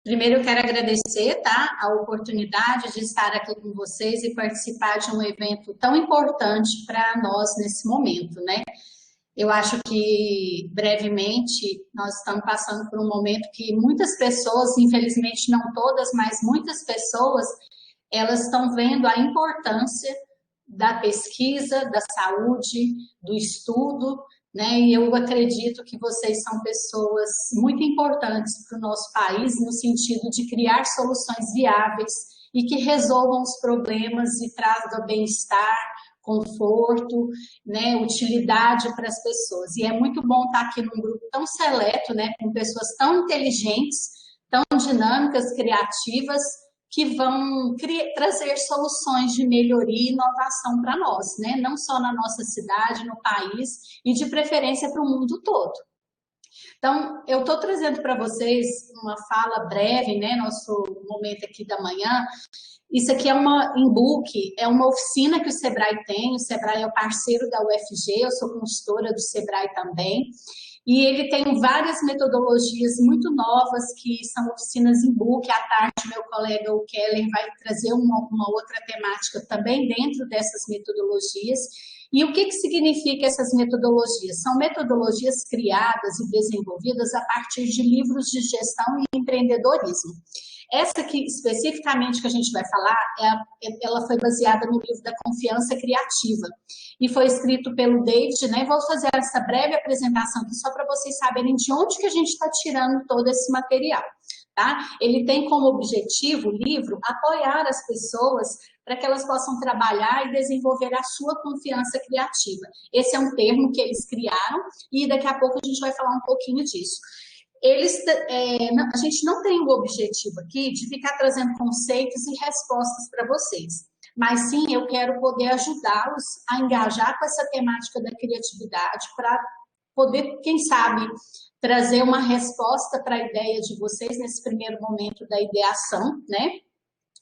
Primeiro, eu quero agradecer, tá, a oportunidade de estar aqui com vocês e participar de um evento tão importante para nós nesse momento, né? Eu acho que, brevemente, nós estamos passando por um momento que muitas pessoas, infelizmente não todas, mas muitas pessoas, elas estão vendo a importância da pesquisa, da saúde, do estudo, né? E eu acredito que vocês são pessoas muito importantes para o nosso país, no sentido de criar soluções viáveis e que resolvam os problemas e tragam bem-estar, conforto, né, utilidade para as pessoas. E é muito bom estar aqui num grupo tão seleto, né, com pessoas tão inteligentes, tão dinâmicas, criativas, que vão trazer soluções de melhoria e inovação para nós, né? Não só na nossa cidade, no país e de preferência para o mundo todo. Então, eu estou trazendo para vocês uma fala breve, né? Nosso momento aqui da manhã. Isso aqui é uma e-book, é uma oficina que o Sebrae tem. O Sebrae é o parceiro da UFG, eu sou consultora do Sebrae também. E ele tem várias metodologias muito novas, que são oficinas em book. À tarde, meu colega, o Keller, vai trazer uma outra temática também dentro dessas metodologias. E o que significa essas metodologias? São metodologias criadas e desenvolvidas a partir de livros de gestão e empreendedorismo. Essa aqui, especificamente, que a gente vai falar, ela foi baseada no livro da Confiança Criativa. E foi escrito pelo David, né? Vou fazer essa breve apresentação aqui só para vocês saberem de onde que a gente está tirando todo esse material, tá? Ele tem como objetivo, o livro, apoiar as pessoas para que elas possam trabalhar e desenvolver a sua confiança criativa. Esse é um termo que eles criaram e daqui a pouco a gente vai falar um pouquinho disso. A gente não tem o objetivo aqui de ficar trazendo conceitos e respostas para vocês, mas sim eu quero poder ajudá-los a engajar com essa temática da criatividade para poder, quem sabe, trazer uma resposta para a ideia de vocês nesse primeiro momento da ideação, né?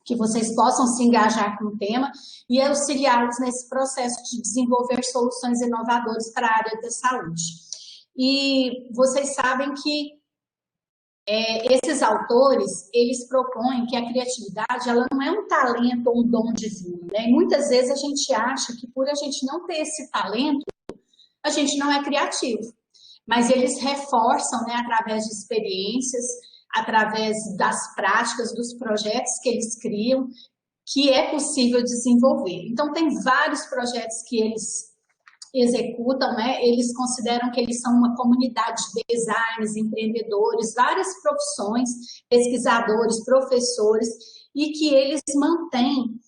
Que vocês possam se engajar com o tema e auxiliá-los nesse processo de desenvolver soluções inovadoras para a área da saúde. E vocês sabem que esses autores, eles propõem que a criatividade, ela não é um talento ou um dom divino, né? E muitas vezes a gente acha que por a gente não ter esse talento, a gente não é criativo. Mas eles reforçam, né, através de experiências, através das práticas, dos projetos que eles criam, que é possível desenvolver. Então, tem vários projetos que eles executam, né? Eles consideram que eles são uma comunidade de designers, empreendedores, várias profissões, pesquisadores, professores, e que eles mantêm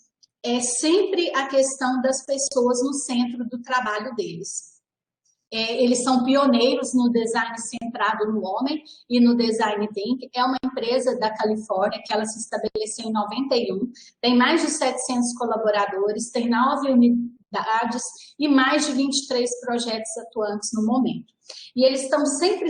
sempre a questão das pessoas no centro do trabalho deles. Eles são pioneiros no design centrado no homem e no design thinking. É uma empresa da Califórnia que ela se estabeleceu em 91, tem mais de 700 colaboradores, tem 9 unidades e mais de 23 projetos atuantes no momento. E eles estão sempre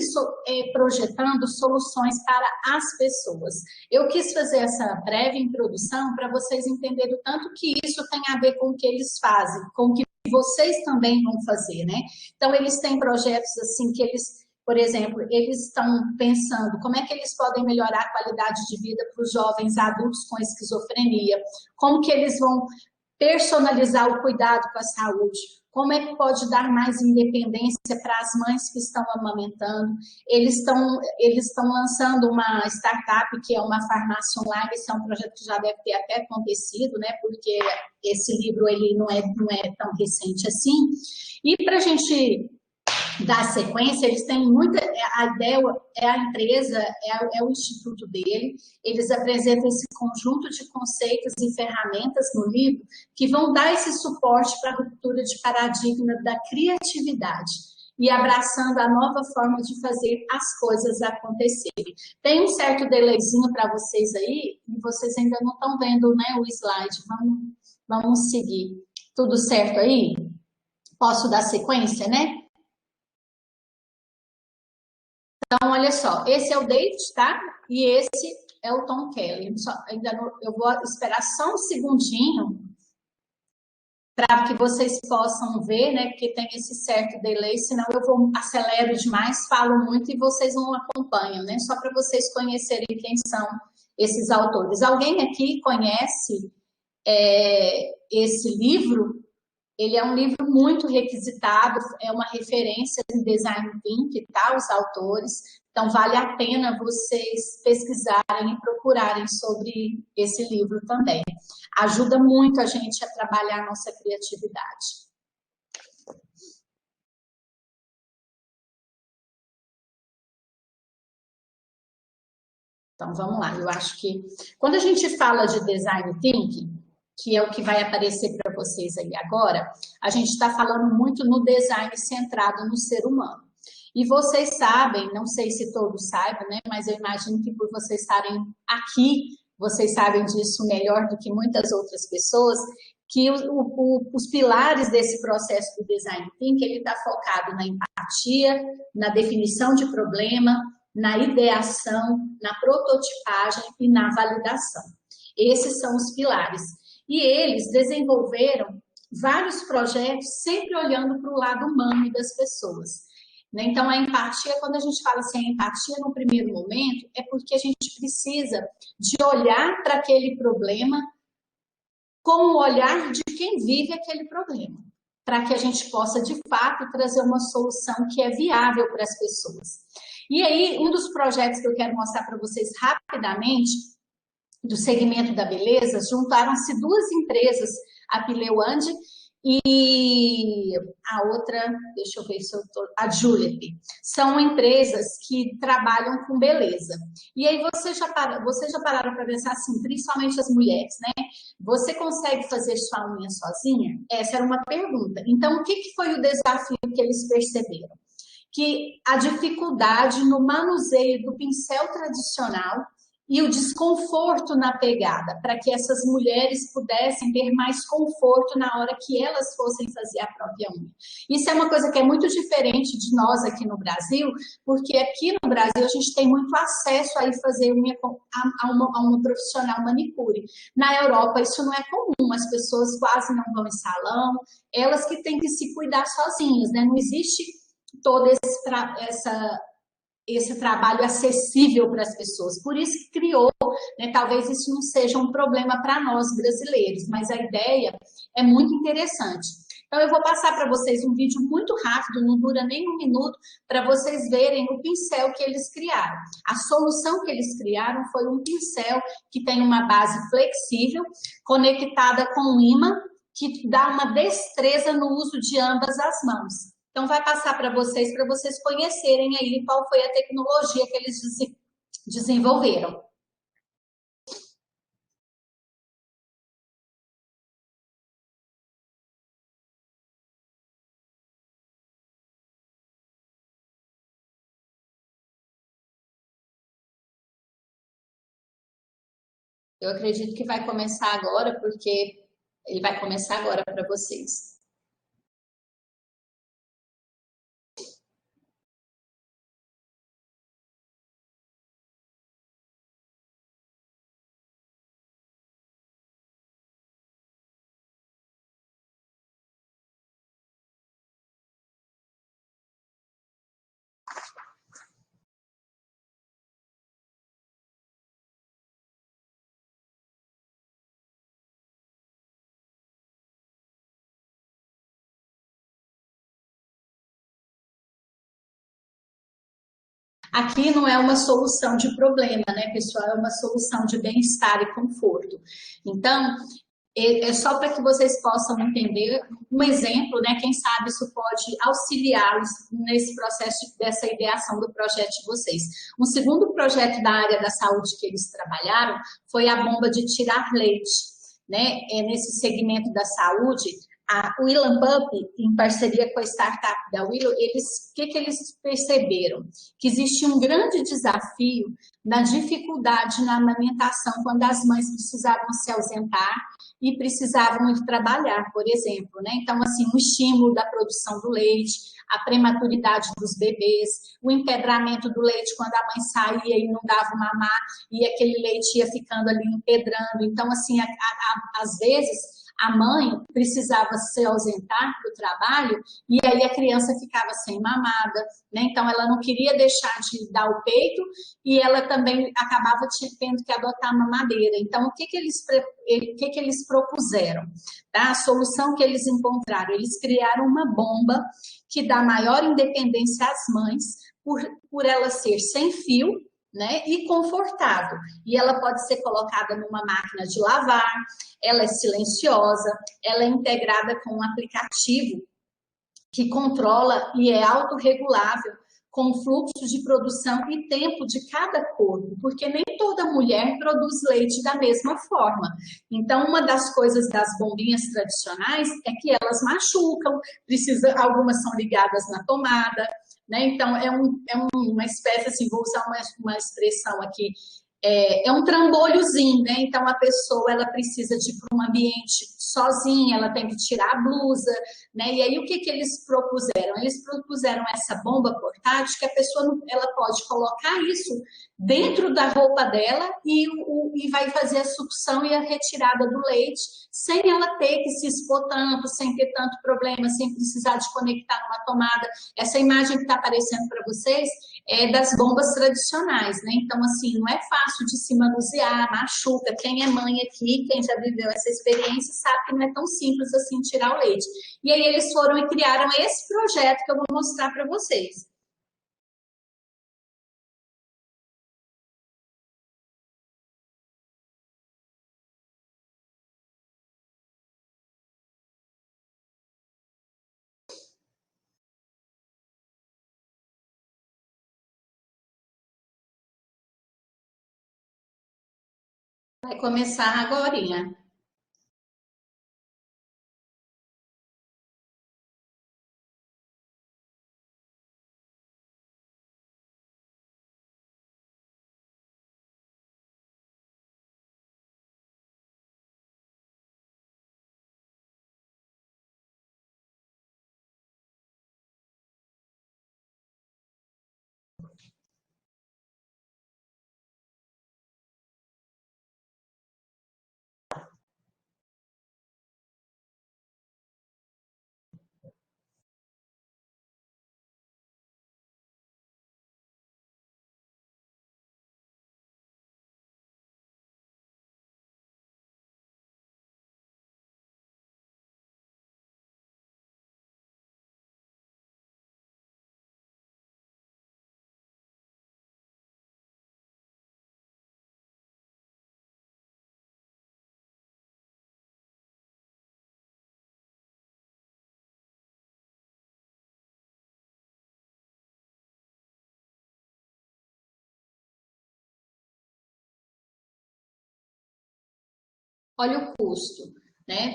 projetando soluções para as pessoas. Eu quis fazer essa breve introdução para vocês entenderem o tanto que isso tem a ver com o que eles fazem, com o que vocês também vão fazer, né? Então, eles têm projetos assim que eles, por exemplo, eles estão pensando como é que eles podem melhorar a qualidade de vida para os jovens adultos com esquizofrenia, como que eles vão personalizar o cuidado com a saúde, como é que pode dar mais independência para as mães que estão amamentando. Eles estão lançando uma startup que é uma farmácia online. Esse é um projeto que já deve ter até acontecido, né? Porque esse livro ele não é tão recente assim. E para a gente dar sequência, eles têm muita... A ideia é a empresa, é o instituto dele. Eles apresentam esse conjunto de conceitos e ferramentas no livro que vão dar esse suporte para a ruptura de paradigma da criatividade e abraçando a nova forma de fazer as coisas acontecerem. Tem um certo delayzinho para vocês aí, e vocês ainda não estão vendo, né, o slide. Vamos seguir. Tudo certo aí? Posso dar sequência, né? Então, olha só, esse é o David, tá? E esse é o Tom Kelly. Eu vou esperar só um segundinho para que vocês possam ver, né? Porque tem esse certo delay, senão eu acelero demais, falo muito e vocês não acompanham, né? Só para vocês conhecerem quem são esses autores. Alguém aqui conhece esse livro? Ele é um livro muito requisitado, é uma referência em design thinking, tá? Os autores. Então, vale a pena vocês pesquisarem e procurarem sobre esse livro também. Ajuda muito a gente a trabalhar a nossa criatividade. Então, vamos lá. Eu acho que quando a gente fala de design thinking, que é o que vai aparecer para vocês aí agora, a gente está falando muito no design centrado no ser humano. E vocês sabem, não sei se todos saibam, né, mas eu imagino que por vocês estarem aqui, vocês sabem disso melhor do que muitas outras pessoas, que os pilares desse processo do design thinking, ele está focado na empatia, na definição de problema, na ideação, na prototipagem e na validação. Esses são os pilares. E eles desenvolveram vários projetos sempre olhando para o lado humano das pessoas. Então, a empatia, quando a gente fala assim, a empatia no primeiro momento, é porque a gente precisa de olhar para aquele problema com o olhar de quem vive aquele problema, para que a gente possa, de fato, trazer uma solução que é viável para as pessoas. E aí, um dos projetos que eu quero mostrar para vocês rapidamente, do segmento da beleza, juntaram-se duas empresas, a Pileuand e a outra, deixa eu ver se eu tô, a Julep. São empresas que trabalham com beleza. E aí vocês já pararam para pensar assim, principalmente as mulheres, né? Você consegue fazer sua unha sozinha? Essa era uma pergunta. Então, o que foi o desafio que eles perceberam? Que a dificuldade no manuseio do pincel tradicional e o desconforto na pegada, para que essas mulheres pudessem ter mais conforto na hora que elas fossem fazer a própria unha. Isso é uma coisa que é muito diferente de nós aqui no Brasil, porque aqui no Brasil a gente tem muito acesso a ir fazer unha a uma profissional manicure. Na Europa isso não é comum, as pessoas quase não vão em salão, elas que têm que se cuidar sozinhas, né? Não existe todo esse trabalho acessível para as pessoas. Por isso que criou, né, talvez isso não seja um problema para nós brasileiros, mas a ideia é muito interessante. Então, eu vou passar para vocês um vídeo muito rápido, não dura nem um minuto, para vocês verem o pincel que eles criaram. A solução que eles criaram foi um pincel que tem uma base flexível, conectada com um ímã, que dá uma destreza no uso de ambas as mãos. Então, vai passar para vocês conhecerem aí qual foi a tecnologia que eles desenvolveram. Eu acredito que vai começar agora, porque ele vai começar agora para vocês. Aqui não é uma solução de problema, né, pessoal? É uma solução de bem-estar e conforto. Então, é só para que vocês possam entender um exemplo, né? Quem sabe isso pode auxiliá-los nesse processo dessa ideação do projeto de vocês. Um segundo projeto da área da saúde que eles trabalharam foi a bomba de tirar leite, né? Nesse segmento da saúde, a Willam Pup, em parceria com a startup da Willow, o que eles perceberam? Que existe um grande desafio na dificuldade na amamentação, quando as mães precisavam se ausentar e precisavam ir trabalhar, por exemplo, né? Então, assim, o estímulo da produção do leite, a prematuridade dos bebês, o empedramento do leite quando a mãe saía e não dava mamar e aquele leite ia ficando ali empedrando. Então, assim, às vezes, a mãe precisava se ausentar do trabalho e aí a criança ficava sem mamada, né? Então ela não queria deixar de dar o peito e ela também acabava tendo que adotar a mamadeira. Então o que que eles propuseram? Tá? A solução que eles encontraram, eles criaram uma bomba que dá maior independência às mães por ela ser sem fio, né, e confortável. E ela pode ser colocada numa máquina de lavar, ela é silenciosa, ela é integrada com um aplicativo que controla e é autorregulável com o fluxo de produção e tempo de cada corpo, porque nem toda mulher produz leite da mesma forma. Então, uma das coisas das bombinhas tradicionais é que elas machucam, algumas são ligadas na tomada, né? Então, uma espécie, assim, vou usar uma expressão aqui, é um trambolhozinho, né? Então, a pessoa, ela precisa de ir para um ambiente sozinha, ela tem que tirar a blusa, né? E aí, o que eles propuseram? Eles propuseram essa bomba portátil que a pessoa, ela pode colocar isso dentro da roupa dela e vai fazer a sucção e a retirada do leite sem ela ter que se expor tanto, sem ter tanto problema, sem precisar de conectar numa tomada. Essa imagem que está aparecendo para vocês é das bombas tradicionais, né? Então, assim, não é fácil de se manusear, machuca. Quem é mãe aqui, quem já viveu essa experiência, sabe que não é tão simples assim tirar o leite. E aí eles foram e criaram esse projeto que eu vou mostrar para vocês. Vai começar agorinha. Olha o custo, né,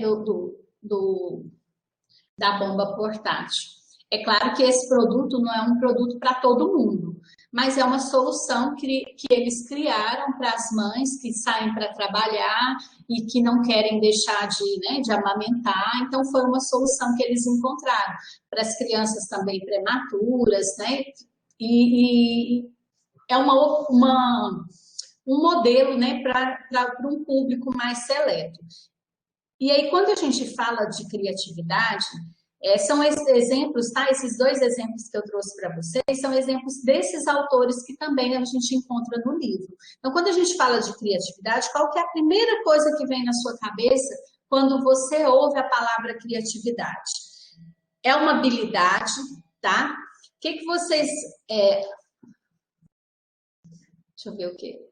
da bomba portátil. É claro que esse produto não é um produto para todo mundo, mas é uma solução que eles criaram para as mães que saem para trabalhar e que não querem deixar de amamentar. Então, foi uma solução que eles encontraram para as crianças também prematuras, né? E é um modelo, né, para um público mais seleto. E aí, quando a gente fala de criatividade, são esses exemplos, tá? Esses dois exemplos que eu trouxe para vocês são exemplos desses autores que também a gente encontra no livro. Então, quando a gente fala de criatividade, qual que é a primeira coisa que vem na sua cabeça quando você ouve a palavra criatividade? É uma habilidade, tá? O que vocês... Deixa eu ver o quê?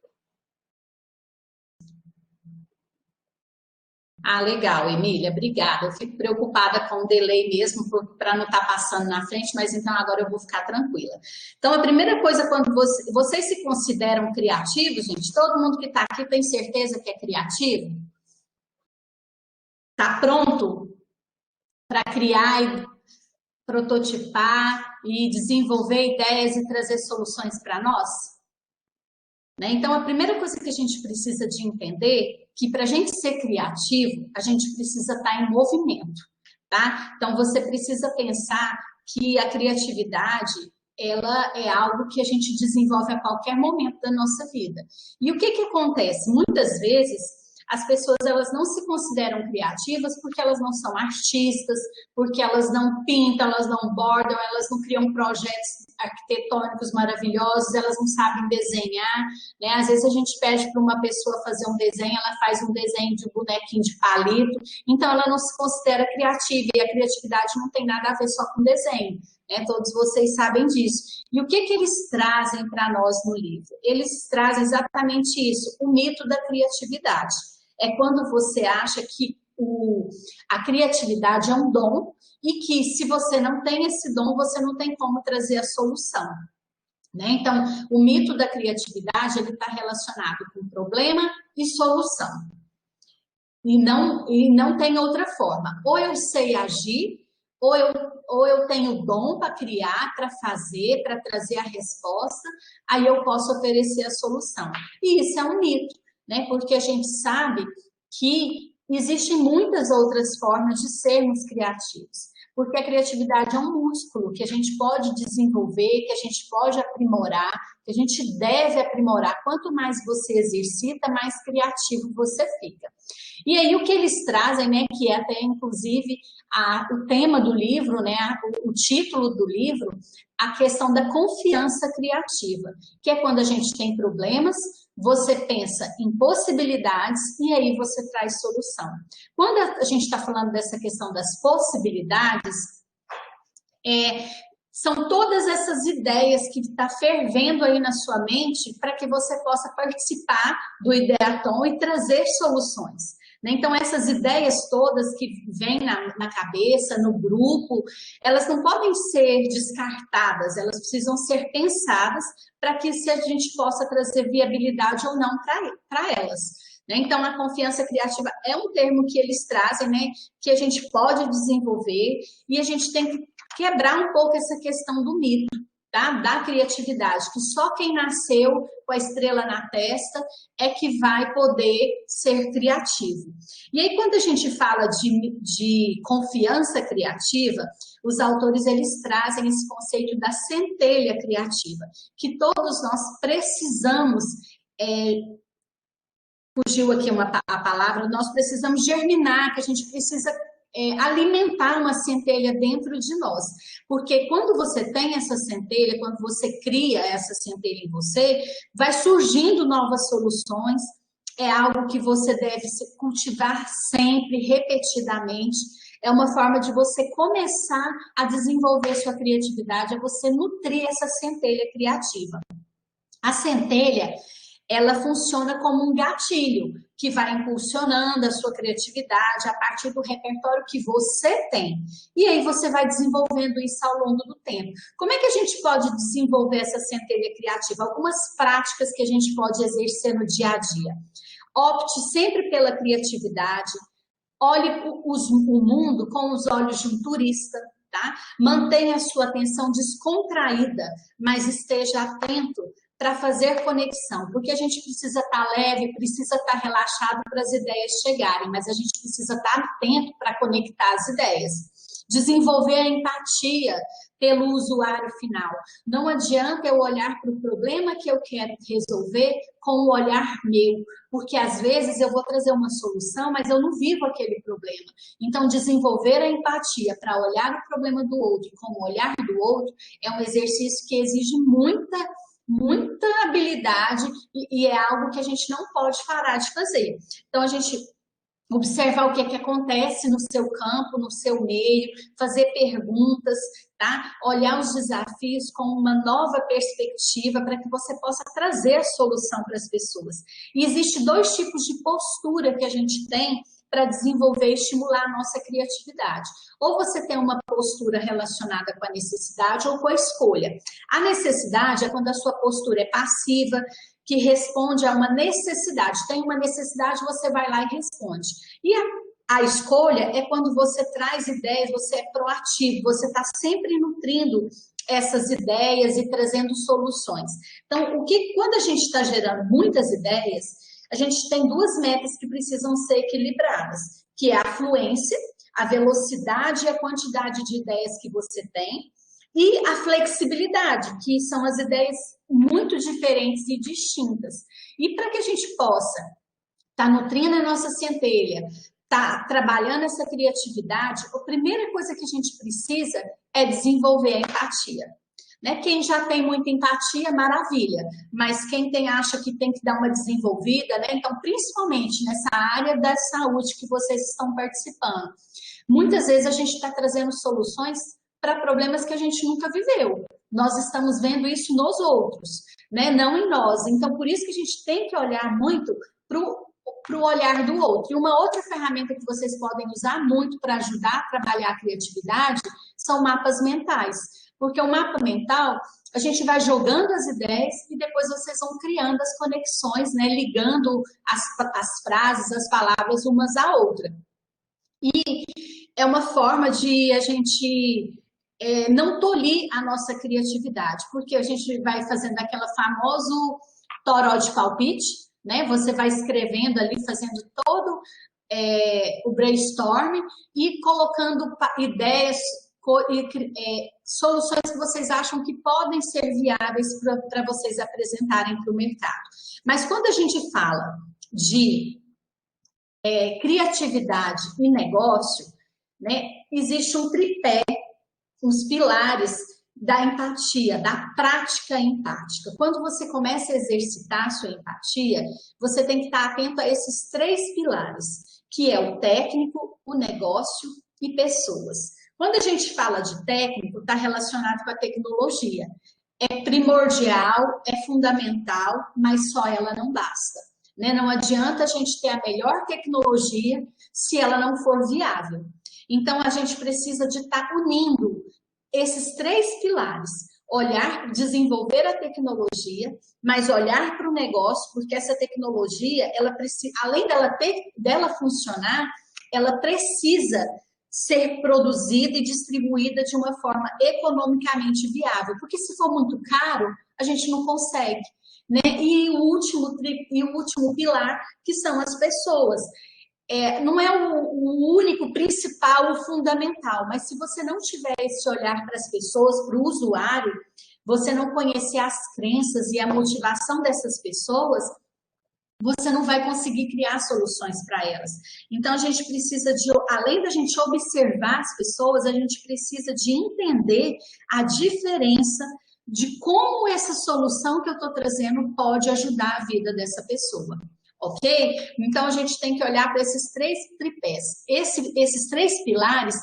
Ah, legal, Emília, obrigada. Eu fico preocupada com o delay mesmo, para não estar passando na frente, mas então agora eu vou ficar tranquila. Então, a primeira coisa, quando vocês se consideram criativos, gente, todo mundo que está aqui tem certeza que é criativo? Está pronto para criar e prototipar e desenvolver ideias e trazer soluções para nós? Né? Então, a primeira coisa que a gente precisa de entender que para a gente ser criativo, a gente precisa estar em movimento, tá? Então, você precisa pensar que a criatividade, ela é algo que a gente desenvolve a qualquer momento da nossa vida. E o que acontece? Muitas vezes, as pessoas elas não se consideram criativas porque elas não são artistas, porque elas não pintam, elas não bordam, elas não criam projetos arquitetônicos maravilhosos, elas não sabem desenhar, né? Às vezes a gente pede para uma pessoa fazer um desenho, ela faz um desenho de um bonequinho de palito, então ela não se considera criativa, e a criatividade não tem nada a ver só com desenho, né? Todos vocês sabem disso. E o que eles trazem para nós no livro? Eles trazem exatamente isso, o mito da criatividade. É quando você acha que a criatividade é um dom, e que se você não tem esse dom, você não tem como trazer a solução, né? Então, o mito da criatividade, ele está relacionado com problema e solução. E não tem outra forma. Ou eu sei agir, ou eu tenho dom para criar, para fazer, para trazer a resposta, aí eu posso oferecer a solução. E isso é um mito, né? Porque a gente sabe que existem muitas outras formas de sermos criativos, porque a criatividade é um músculo que a gente pode desenvolver, que a gente pode aprimorar, que a gente deve aprimorar. Quanto mais você exercita, mais criativo você fica. E aí o que eles trazem, né, que é até inclusive o tema do livro, né, o título do livro, a questão da confiança criativa, que é quando a gente tem problemas, você pensa em possibilidades e aí você traz solução. Quando a gente está falando dessa questão das possibilidades, são todas essas ideias que está fervendo aí na sua mente para que você possa participar do Ideatom e trazer soluções. Então, essas ideias todas que vêm na cabeça, no grupo, elas não podem ser descartadas, elas precisam ser pensadas para que a gente possa trazer viabilidade ou não para elas. Então, a confiança criativa é um termo que eles trazem, né, que a gente pode desenvolver e a gente tem que quebrar um pouco essa questão do mito, tá? Da criatividade, que só quem nasceu com a estrela na testa é que vai poder ser criativo. E aí, quando a gente fala de confiança criativa, os autores eles trazem esse conceito da centelha criativa, que todos nós precisamos, fugiu aqui a palavra, nós precisamos germinar, que a gente precisa alimentar uma centelha dentro de nós, porque quando você tem essa centelha, quando você cria essa centelha em você, vai surgindo novas soluções, é algo que você deve cultivar sempre, repetidamente, é uma forma de você começar a desenvolver sua criatividade, é você nutrir essa centelha criativa. A centelha, ela funciona como um gatilho que vai impulsionando a sua criatividade a partir do repertório que você tem. E aí você vai desenvolvendo isso ao longo do tempo. Como é que a gente pode desenvolver essa centelha criativa? Algumas práticas que a gente pode exercer no dia a dia. Opte sempre pela criatividade. Olhe o mundo com os olhos de um turista, tá? Mantenha a sua atenção descontraída, mas esteja atento para fazer conexão, porque a gente precisa estar leve, precisa estar relaxado para as ideias chegarem, mas a gente precisa estar atento para conectar as ideias. Desenvolver a empatia pelo usuário final. Não adianta eu olhar para o problema que eu quero resolver com o olhar meu, porque às vezes eu vou trazer uma solução, mas eu não vivo aquele problema. Então, desenvolver a empatia para olhar o problema do outro com o olhar do outro é um exercício que exige muita habilidade e é algo que a gente não pode parar de fazer. Então, a gente observar o que acontece no seu campo, no seu meio, fazer perguntas, tá? Olhar os desafios com uma nova perspectiva para que você possa trazer a solução para as pessoas. E existem dois tipos de postura que a gente tem para desenvolver e estimular a nossa criatividade. Ou você tem uma postura relacionada com a necessidade ou com a escolha. A necessidade é quando a sua postura é passiva, que responde a uma necessidade. Tem uma necessidade, você vai lá e responde. E a escolha é quando você traz ideias, você é proativo, você está sempre nutrindo essas ideias e trazendo soluções. Então, quando a gente está gerando muitas ideias, a gente tem duas metas que precisam ser equilibradas, que é a fluência, a velocidade e a quantidade de ideias que você tem, e a flexibilidade, que são as ideias muito diferentes e distintas. E para que a gente possa está nutrindo a nossa centelha, está trabalhando essa criatividade, a primeira coisa que a gente precisa é desenvolver a empatia. Né? Quem já tem muita empatia, maravilha, mas quem acha que tem que dar uma desenvolvida, né? Então, principalmente nessa área da saúde que vocês estão participando, muitas vezes a gente está trazendo soluções para problemas que a gente nunca viveu. Nós estamos vendo isso nos outros, né? Não em nós. Então, por isso que a gente tem que olhar muito para o olhar do outro. E uma outra ferramenta que vocês podem usar muito para ajudar a trabalhar a criatividade são mapas mentais. Porque o mapa mental, a gente vai jogando as ideias e depois vocês vão criando as conexões, né? Ligando as frases, as palavras umas à outra. E é uma forma de a gente não tolir a nossa criatividade, porque a gente vai fazendo aquela famoso toró de palpite, né? Você vai escrevendo ali, fazendo todo o brainstorm e colocando ideias, soluções que vocês acham que podem ser viáveis para vocês apresentarem para o mercado. Mas quando a gente fala de criatividade e negócio, né, existe um tripé, uns pilares da empatia, da prática empática. Quando você começa a exercitar a sua empatia, você tem que estar atento a esses 3 pilares, que é o técnico, o negócio e pessoas. Quando a gente fala de técnico, está relacionado com a tecnologia. É primordial, é fundamental, mas só ela não basta. Né? Não adianta a gente ter a melhor tecnologia se ela não for viável. Então, a gente precisa de estar unindo esses 3 pilares. Olhar, desenvolver a tecnologia, mas olhar para o negócio, porque essa tecnologia, ela precisa, além dela funcionar, ela precisa ser produzida e distribuída de uma forma economicamente viável, porque se for muito caro, a gente não consegue, né? E o último pilar, que são as pessoas. Não é o único, principal, o fundamental, mas se você não tiver esse olhar para as pessoas, para o usuário, você não conhecer as crenças e a motivação dessas pessoas, você não vai conseguir criar soluções para elas. Então, a gente precisa além da gente observar as pessoas, a gente precisa de entender a diferença de como essa solução que eu estou trazendo pode ajudar a vida dessa pessoa. Ok? Então, a gente tem que olhar para esses 3 tripés. Esses 3 pilares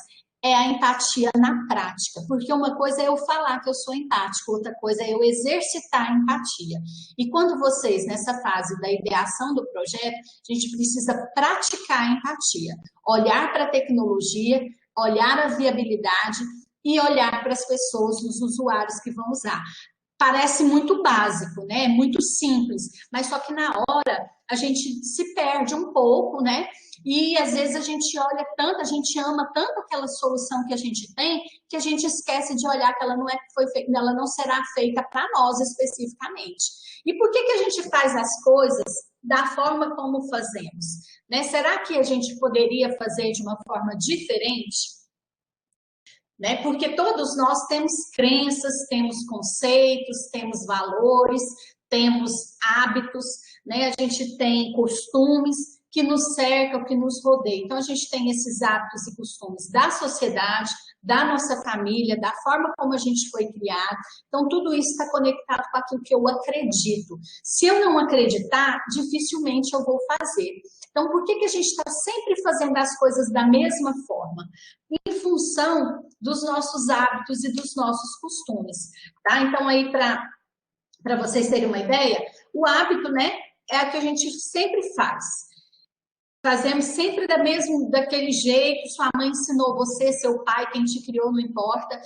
é a empatia na prática, porque uma coisa é eu falar que eu sou empático, outra coisa é eu exercitar a empatia. E quando vocês, nessa fase da ideação do projeto, a gente precisa praticar a empatia, olhar para a tecnologia, olhar a viabilidade e olhar para as pessoas, os usuários que vão usar. Parece muito básico, né? Muito simples, mas só que na hora a gente se perde um pouco, né? E às vezes a gente olha tanto, a gente ama tanto aquela solução que a gente tem, que a gente esquece de olhar que ela não foi feita, ela não será feita para nós especificamente. E por que a gente faz as coisas da forma como fazemos? Né? Será que a gente poderia fazer de uma forma diferente? Né? Porque todos nós temos crenças, temos conceitos, temos valores, temos hábitos, né? A gente tem costumes que nos cercam, que nos rodeiam. Então, a gente tem esses hábitos e costumes da sociedade, da nossa família, da forma como a gente foi criado. Então, tudo isso está conectado com aquilo que eu acredito. Se eu não acreditar, dificilmente eu vou fazer. Então, por que a gente está sempre fazendo as coisas da mesma forma? Em função dos nossos hábitos e dos nossos costumes. Tá? Então, aí, para vocês terem uma ideia, o hábito, né, é o que a gente sempre faz. Fazemos sempre daquele jeito, sua mãe ensinou você, seu pai, quem te criou, não importa,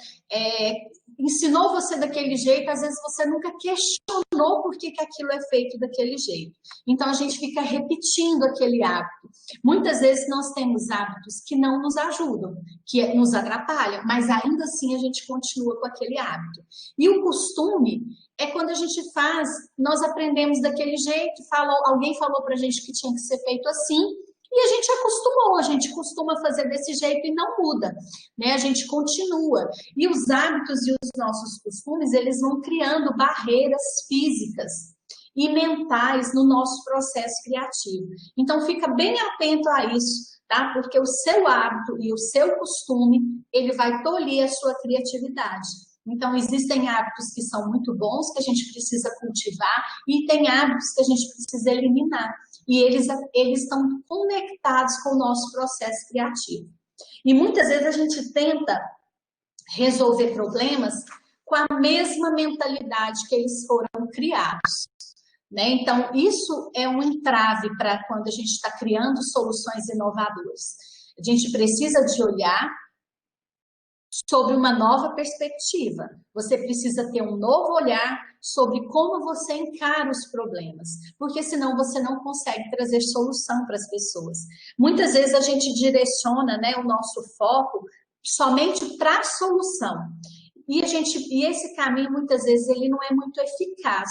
ensinou você daquele jeito, às vezes você nunca questionou por que aquilo é feito daquele jeito. Então, a gente fica repetindo aquele hábito. Muitas vezes nós temos hábitos que não nos ajudam, que nos atrapalham, mas ainda assim a gente continua com aquele hábito. E o costume é quando a gente faz, nós aprendemos daquele jeito, alguém falou pra gente que tinha que ser feito assim, e a gente acostumou, a gente costuma fazer desse jeito e não muda, né? A gente continua. E os hábitos e os nossos costumes, eles vão criando barreiras físicas e mentais no nosso processo criativo. Então, fica bem atento a isso, tá? Porque o seu hábito e o seu costume, ele vai tolir a sua criatividade. Então, existem hábitos que são muito bons, que a gente precisa cultivar, e tem hábitos que a gente precisa eliminar. E eles estão conectados com o nosso processo criativo. E muitas vezes a gente tenta resolver problemas com a mesma mentalidade que eles foram criados, né? Então, isso é um entrave para quando a gente está criando soluções inovadoras. A gente precisa de olhar sobre uma nova perspectiva. Você precisa ter um novo olhar sobre como você encara os problemas, porque senão você não consegue trazer solução para as pessoas. Muitas vezes a gente direciona, né, o nosso foco somente para a solução. E esse caminho, muitas vezes, ele não é muito eficaz,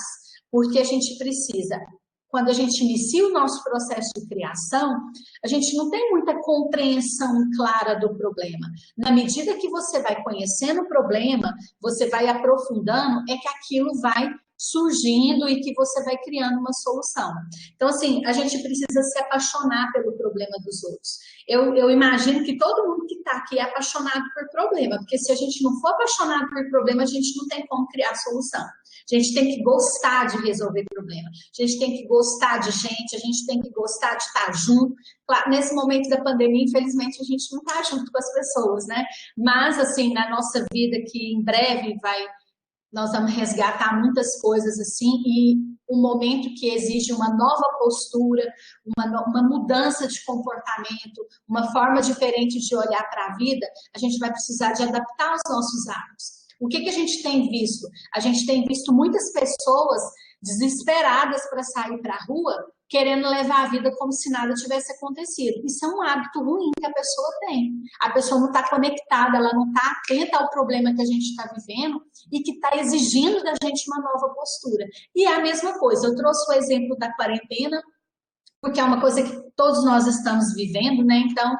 porque a gente precisa, quando a gente inicia o nosso processo de criação, a gente não tem muita compreensão clara do problema. Na medida que você vai conhecendo o problema, você vai aprofundando, é que aquilo vai surgindo e que você vai criando uma solução. Então, assim, a gente precisa se apaixonar pelo problema dos outros. Eu imagino que todo mundo que está aqui é apaixonado por problema, porque se a gente não for apaixonado por problema, a gente não tem como criar solução. A gente tem que gostar de resolver problema, a gente tem que gostar de gente, a gente tem que gostar de estar junto. Claro, nesse momento da pandemia, infelizmente, a gente não está junto com as pessoas, né? Mas, assim, na nossa vida, que em breve nós vamos resgatar muitas coisas assim, e um momento que exige uma nova postura, uma mudança de comportamento, uma forma diferente de olhar para a vida, a gente vai precisar de adaptar os nossos hábitos. O que a gente tem visto? A gente tem visto muitas pessoas desesperadas para sair para a rua, querendo levar a vida como se nada tivesse acontecido. Isso é um hábito ruim que a pessoa tem. A pessoa não está conectada, ela não está atenta ao problema que a gente está vivendo e que está exigindo da gente uma nova postura. E é a mesma coisa, eu trouxe o exemplo da quarentena, porque é uma coisa que todos nós estamos vivendo, né? Então,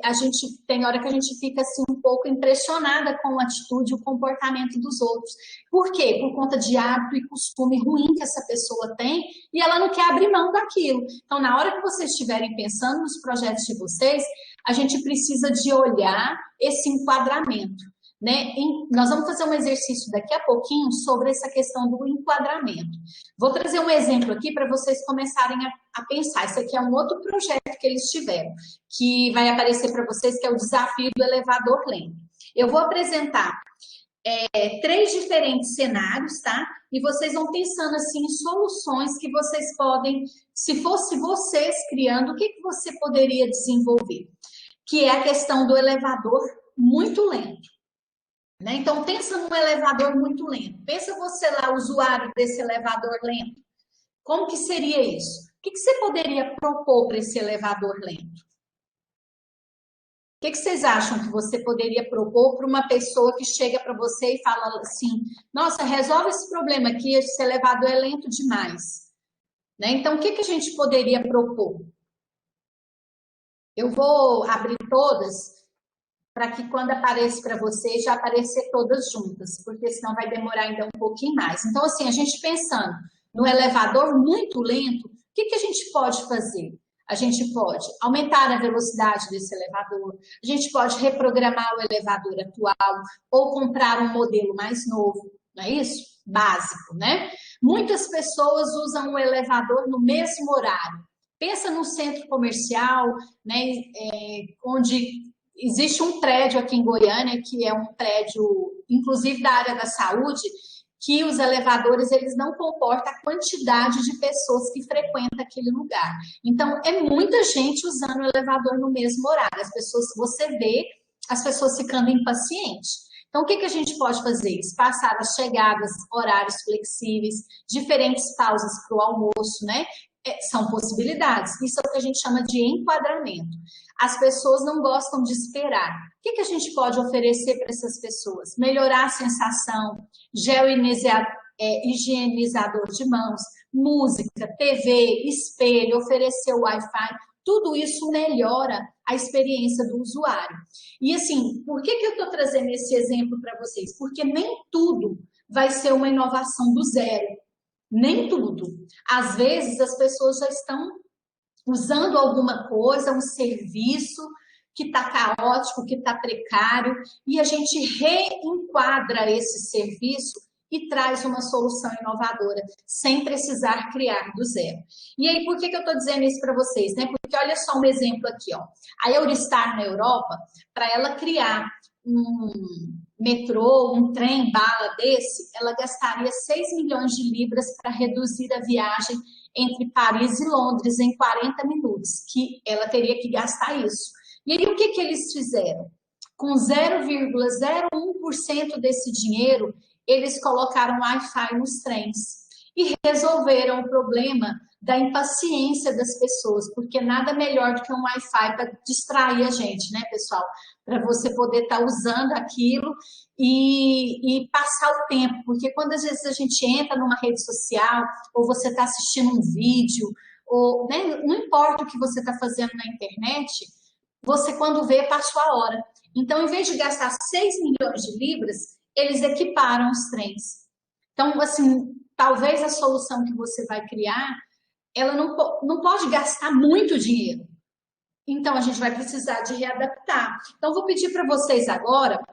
a gente tem hora que a gente fica assim um pouco impressionada com a atitude e o comportamento dos outros. Por quê? Por conta de hábito e costume ruim que essa pessoa tem e ela não quer abrir mão daquilo. Então, na hora que vocês estiverem pensando nos projetos de vocês, a gente precisa de olhar esse enquadramento, né? Nós vamos fazer um exercício daqui a pouquinho sobre essa questão do enquadramento. Vou trazer um exemplo aqui para vocês começarem a pensar. Esse aqui é um outro projeto que eles tiveram, que vai aparecer para vocês, que é o desafio do elevador lento. Eu vou apresentar 3 diferentes cenários, tá? E vocês vão pensando assim em soluções que vocês podem, se fosse vocês criando, o que você poderia desenvolver? Que é a questão do elevador muito lento. Né? Então, pensa num elevador muito lento. Pensa você lá, usuário desse elevador lento. Como que seria isso? O que você poderia propor para esse elevador lento? O que vocês acham que você poderia propor para uma pessoa que chega para você e fala assim, nossa, resolve esse problema aqui, esse elevador é lento demais. Né? Então, o que a gente poderia propor? Eu vou abrir todas para que quando apareça para vocês, já aparecer todas juntas, porque senão vai demorar ainda um pouquinho mais. Então, assim, a gente pensando no elevador muito lento, o que a gente pode fazer? A gente pode aumentar a velocidade desse elevador, a gente pode reprogramar o elevador atual, ou comprar um modelo mais novo, não é isso? Básico, né? Muitas pessoas usam o elevador no mesmo horário. Pensa num centro comercial, né, onde existe um prédio aqui em Goiânia, que é um prédio, inclusive da área da saúde, que os elevadores, eles não comportam a quantidade de pessoas que frequentam aquele lugar. Então, é muita gente usando o elevador no mesmo horário. As pessoas, você vê as pessoas ficando impacientes. Então, o que a gente pode fazer? Espaçar as chegadas, horários flexíveis, diferentes pausas para o almoço, né? São possibilidades. Isso é o que a gente chama de enquadramento. As pessoas não gostam de esperar. O que a gente pode oferecer para essas pessoas? Melhorar a sensação, gel higienizador de mãos, música, TV, espelho, oferecer o Wi-Fi. Tudo isso melhora a experiência do usuário. E assim, por que eu estou trazendo esse exemplo para vocês? Porque nem tudo vai ser uma inovação do zero. Nem tudo. Às vezes as pessoas já estão usando alguma coisa, um serviço que está caótico, que está precário, e a gente reenquadra esse serviço e traz uma solução inovadora, sem precisar criar do zero. E aí, por que eu estou dizendo isso para vocês? Né? Porque olha só um exemplo aqui, ó. A Eurostar na Europa, para ela criar um metrô, um trem-bala desse, ela gastaria 6 milhões de libras para reduzir a viagem entre Paris e Londres em 40 minutos, que ela teria que gastar isso. E aí, o que eles fizeram? Com 0,01% desse dinheiro, eles colocaram Wi-Fi nos trens e resolveram o problema da impaciência das pessoas, porque nada melhor do que um Wi-Fi para distrair a gente, né, pessoal? Para você poder estar usando aquilo e passar o tempo, porque quando às vezes a gente entra numa rede social, ou você está assistindo um vídeo, ou né, não importa o que você está fazendo na internet, você quando vê, passou a hora. Então, em vez de gastar 6 milhões de libras, eles equiparam os trens. Então, assim, talvez a solução que você vai criar, ela não pode gastar muito dinheiro. Então, a gente vai precisar de readaptar. Então, vou pedir para vocês agora,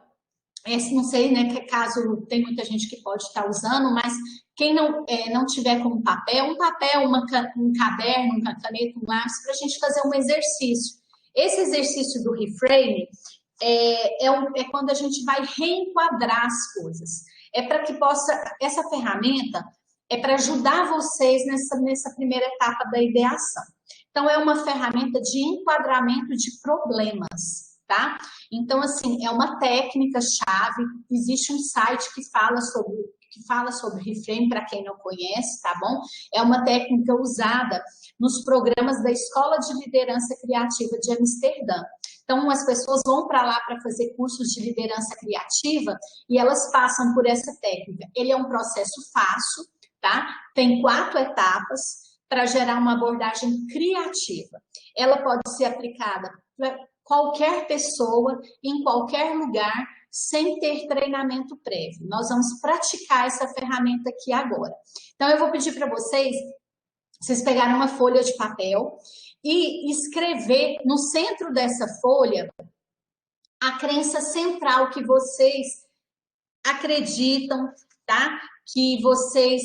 não sei, né, que caso tem muita gente que pode estar usando, mas quem não tiver com um papel, um caderno, uma caneta, um lápis, para a gente fazer um exercício. Esse exercício do reframe é quando a gente vai reenquadrar as coisas. É para que essa ferramenta é para ajudar vocês nessa primeira etapa da ideação. Então, é uma ferramenta de enquadramento de problemas, tá? Então, assim, é uma técnica-chave, existe um site que fala sobre reframe, para quem não conhece, tá bom? É uma técnica usada nos programas da Escola de Liderança Criativa de Amsterdã. Então, as pessoas vão para lá para fazer cursos de liderança criativa e elas passam por essa técnica. Ele é um processo fácil, tá? Tem 4 etapas para gerar uma abordagem criativa. Ela pode ser aplicada para qualquer pessoa, em qualquer lugar, sem ter treinamento prévio. Nós vamos praticar essa ferramenta aqui agora. Então, eu vou pedir para vocês pegarem uma folha de papel e escrever no centro dessa folha a crença central que vocês acreditam, tá? Que vocês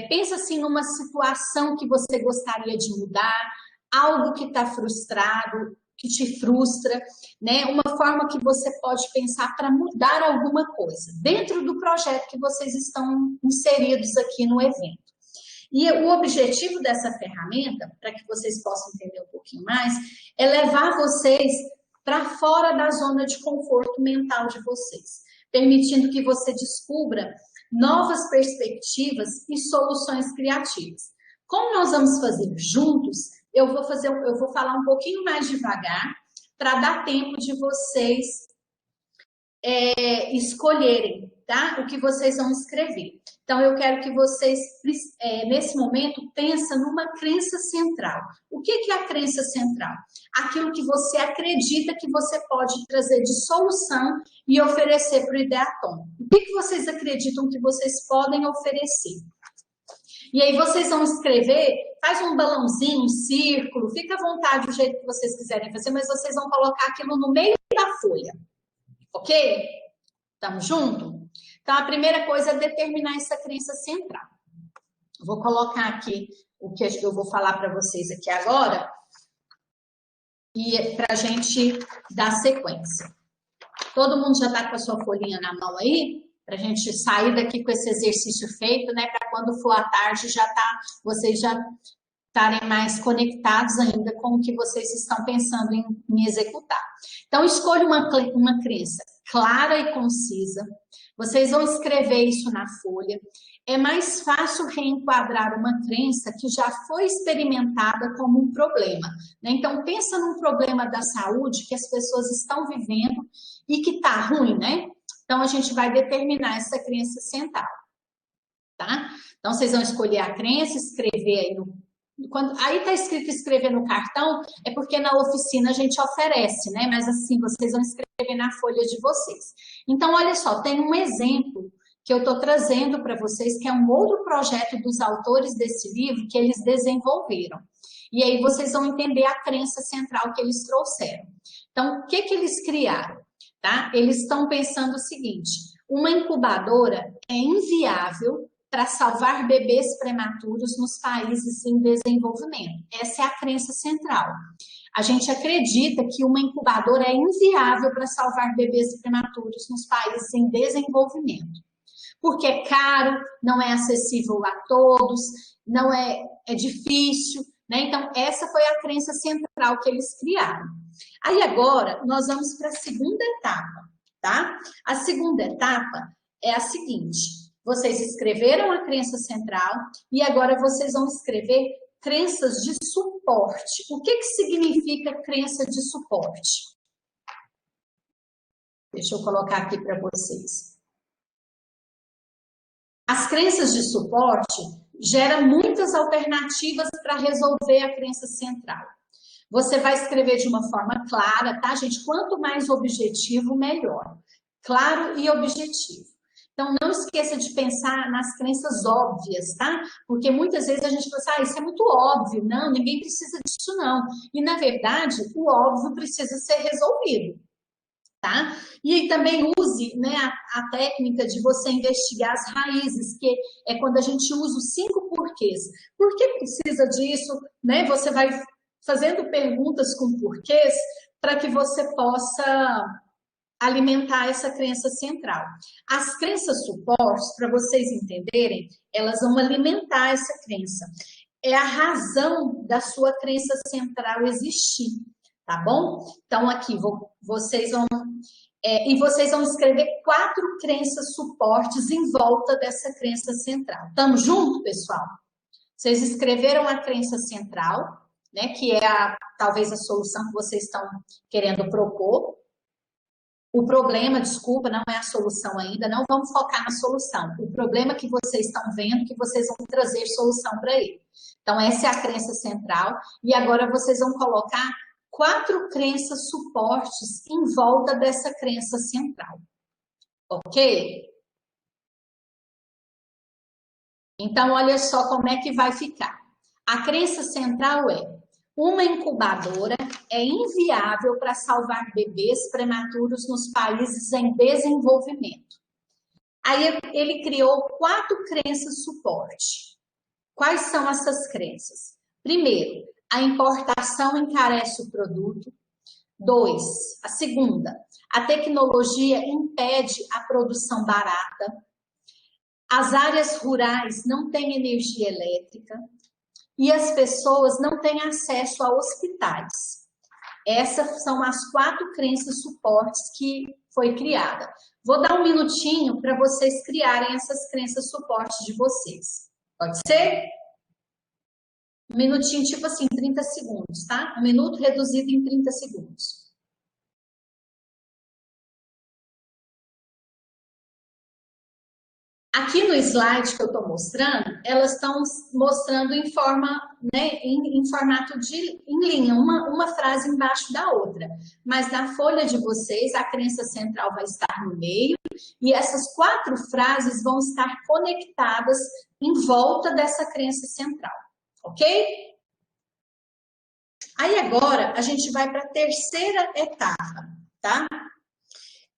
pensam assim numa situação que você gostaria de mudar, algo que está frustrado, que te frustra, né? Uma forma que você pode pensar para mudar alguma coisa dentro do projeto que vocês estão inseridos aqui no evento. E o objetivo dessa ferramenta, para que vocês possam entender um pouquinho mais, é levar vocês para fora da zona de conforto mental de vocês, permitindo que você descubra novas perspectivas e soluções criativas. Como nós vamos fazer juntos, eu vou falar um pouquinho mais devagar para dar tempo de vocês escolherem, tá? O que vocês vão escrever. Então, eu quero que vocês, nesse momento, pensem numa crença central. O que é a crença central? Aquilo que você acredita que você pode trazer de solução e oferecer para o Ideatom. O que vocês acreditam que vocês podem oferecer? E aí vocês vão escrever, faz um balãozinho, um círculo, fica à vontade do jeito que vocês quiserem fazer, mas vocês vão colocar aquilo no meio da folha. Ok? Estamos juntos? Então, a primeira coisa é determinar essa crença central. Vou colocar aqui o que eu vou falar para vocês aqui agora e para a gente dar sequência. Todo mundo já está com a sua folhinha na mão aí? Para a gente sair daqui com esse exercício feito, né? Para quando for à tarde vocês já estarem mais conectados ainda com o que vocês estão pensando em executar. Então, escolha uma crença clara e concisa. Vocês vão escrever isso na folha. É mais fácil reenquadrar uma crença que já foi experimentada como um problema, né? Então, pensa num problema da saúde que as pessoas estão vivendo e que está ruim, né? Então, a gente vai determinar essa crença central, tá? Então, vocês vão escolher a crença, escrever aí aí está escrito escrever no cartão, é porque na oficina a gente oferece, né? Mas assim, vocês vão escrever na folha de vocês. Então, olha só, tem um exemplo que eu estou trazendo para vocês, que é um outro projeto dos autores desse livro que eles desenvolveram. E aí vocês vão entender a crença central que eles trouxeram. Então, o que que eles criaram? Tá? Eles estão pensando o seguinte: uma incubadora é inviável para salvar bebês prematuros nos países em desenvolvimento. Essa é a crença central. A gente acredita que uma incubadora é inviável para salvar bebês prematuros nos países em desenvolvimento. Porque é caro, não é acessível a todos, não é difícil, né? Então, essa foi a crença central que eles criaram. Aí agora, nós vamos para a segunda etapa, tá? A segunda etapa é a seguinte: vocês escreveram a crença central e agora vocês vão escrever crenças de suporte. O que que significa crença de suporte? Deixa eu colocar aqui para vocês. As crenças de suporte geram muitas alternativas para resolver a crença central. Você vai escrever de uma forma clara, tá, gente? Quanto mais objetivo, melhor. Claro e objetivo. Então, não esqueça de pensar nas crenças óbvias, tá? Porque muitas vezes a gente pensa, isso é muito óbvio. Não, ninguém precisa disso, não. E, na verdade, o óbvio precisa ser resolvido, tá? E também use, né, a técnica de você investigar as raízes, que é quando a gente usa os 5 porquês. Por que precisa disso? Né? Você vai fazendo perguntas com porquês para que você possa alimentar essa crença central. As crenças suportes, para vocês entenderem, elas vão alimentar essa crença. É a razão da sua crença central existir, tá bom? Então, aqui, vocês vão escrever 4 crenças suportes em volta dessa crença central. Tamo junto, pessoal? Vocês escreveram a crença central, né, que é talvez a solução que vocês estão querendo propor. O problema, desculpa, não é a solução ainda, não vamos focar na solução. O problema que vocês estão vendo, que vocês vão trazer solução para ele. Então, essa é a crença central. E agora vocês vão colocar 4 crenças suportes em volta dessa crença central. Ok? Então, olha só como é que vai ficar. A crença central é: uma incubadora é inviável para salvar bebês prematuros nos países em desenvolvimento. Aí ele criou 4 crenças suporte. Quais são essas crenças? Primeiro, a importação encarece o produto. 2, a segunda, a tecnologia impede a produção barata. As áreas rurais não têm energia elétrica. E as pessoas não têm acesso a hospitais. Essas são as 4 crenças suportes que foi criada. Vou dar um minutinho para vocês criarem essas crenças suportes de vocês. Pode ser? Um minutinho, tipo assim, 30 segundos, tá? Um minuto reduzido em 30 segundos. Aqui no slide que eu estou mostrando, elas estão mostrando em forma, né, em formato em linha, uma frase embaixo da outra. Mas na folha de vocês, a crença central vai estar no meio e essas 4 frases vão estar conectadas em volta dessa crença central, ok? Aí agora a gente vai para a terceira etapa, tá?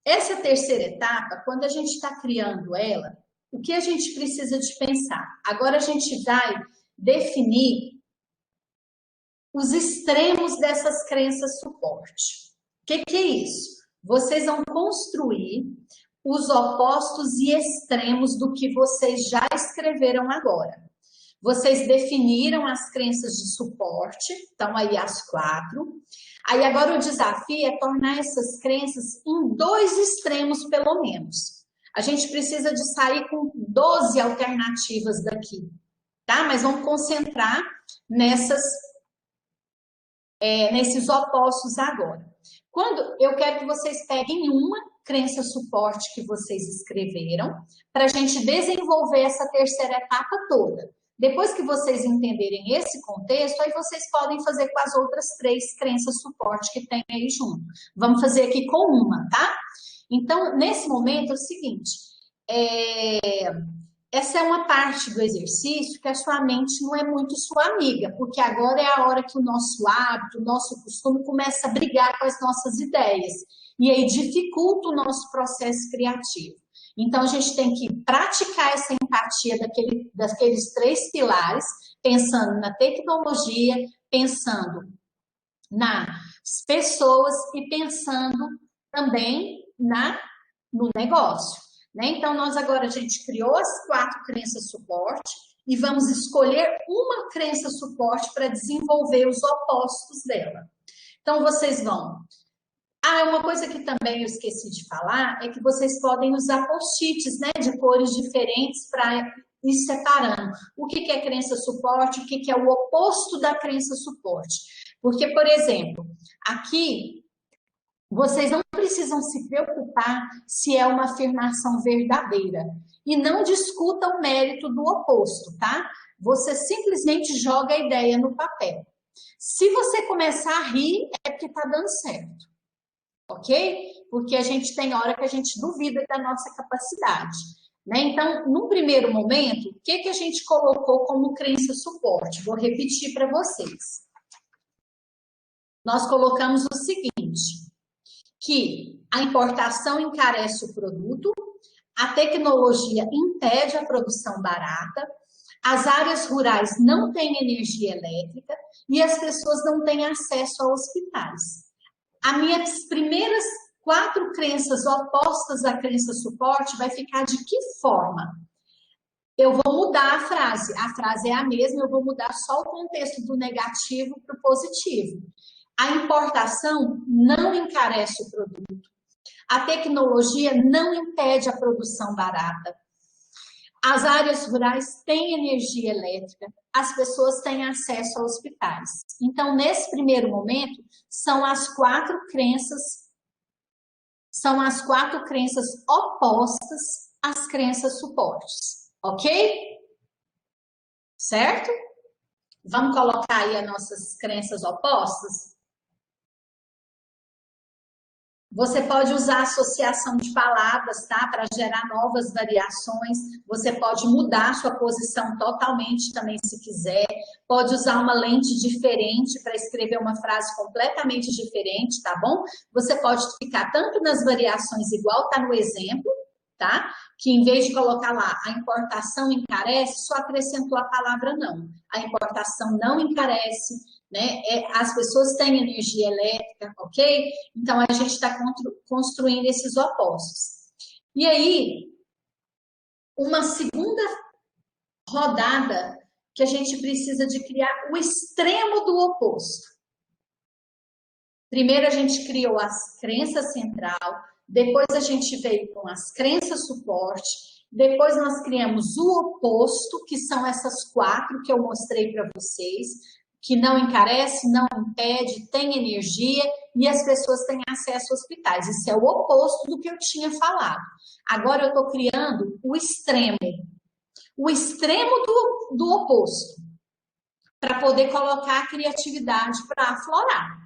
Essa terceira etapa, quando a gente está criando ela, o que a gente precisa de pensar? Agora a gente vai definir os extremos dessas crenças suporte. O que é isso? Vocês vão construir os opostos e extremos do que vocês já escreveram agora. Vocês definiram as crenças de suporte, então aí as 4. Aí agora o desafio é tornar essas crenças em 2 extremos pelo menos. A gente precisa de sair com 12 alternativas daqui, tá? Mas vamos concentrar nesses opostos agora. Eu quero que vocês peguem uma crença suporte que vocês escreveram para a gente desenvolver essa terceira etapa toda. Depois que vocês entenderem esse contexto, aí vocês podem fazer com as outras 3 crenças suporte que tem aí junto. Vamos fazer aqui com uma, tá? Então, nesse momento é o seguinte, essa é uma parte do exercício que a sua mente não é muito sua amiga, porque agora é a hora que o nosso hábito, o nosso costume começa a brigar com as nossas ideias. E aí dificulta o nosso processo criativo. Então, a gente tem que praticar essa empatia daqueles três pilares, pensando na tecnologia, pensando nas pessoas e pensando também no negócio. Né? Então, a gente criou as 4 crenças suporte e vamos escolher uma crença suporte para desenvolver os opostos dela. Então, vocês vão... uma coisa que também eu esqueci de falar é que vocês podem usar post-its, né, de cores diferentes para ir separando. O que é crença suporte, o que é o oposto da crença suporte. Porque, por exemplo, aqui vocês não precisam se preocupar se é uma afirmação verdadeira. E não discuta o mérito do oposto, tá? Você simplesmente joga a ideia no papel. Se você começar a rir, é porque está dando certo. Ok? Porque a gente tem hora que a gente duvida da nossa capacidade. Né? Então, no primeiro momento, o que a gente colocou como crença suporte? Vou repetir para vocês. Nós colocamos o seguinte, que a importação encarece o produto, a tecnologia impede a produção barata, as áreas rurais não têm energia elétrica e as pessoas não têm acesso a hospitais. As minhas primeiras 4 crenças opostas à crença suporte vai ficar de que forma? Eu vou mudar a frase é a mesma, eu vou mudar só o contexto do negativo para o positivo. A importação não encarece o produto. A tecnologia não impede a produção barata. As áreas rurais têm energia elétrica, as pessoas têm acesso a hospitais. Então, nesse primeiro momento, são as 4 crenças opostas às crenças suportes, ok? Certo? Vamos colocar aí as nossas crenças opostas? Você pode usar associação de palavras, tá? Para gerar novas variações. Você pode mudar sua posição totalmente também, se quiser. Pode usar uma lente diferente para escrever uma frase completamente diferente, tá bom? Você pode ficar tanto nas variações igual tá no exemplo, tá? Que em vez de colocar lá a importação encarece, só acrescentou a palavra não. A importação não encarece, né? As pessoas têm energia elétrica, ok? Então, a gente está construindo esses opostos. E aí, uma segunda rodada que a gente precisa de criar o extremo do oposto. Primeiro, a gente criou as crenças central, depois a gente veio com as crenças suporte, depois nós criamos o oposto, que são essas 4 que eu mostrei para vocês, que não encarece, não impede, tem energia e as pessoas têm acesso a hospitais. Isso é o oposto do que eu tinha falado. Agora eu estou criando o extremo do oposto, para poder colocar a criatividade para aflorar.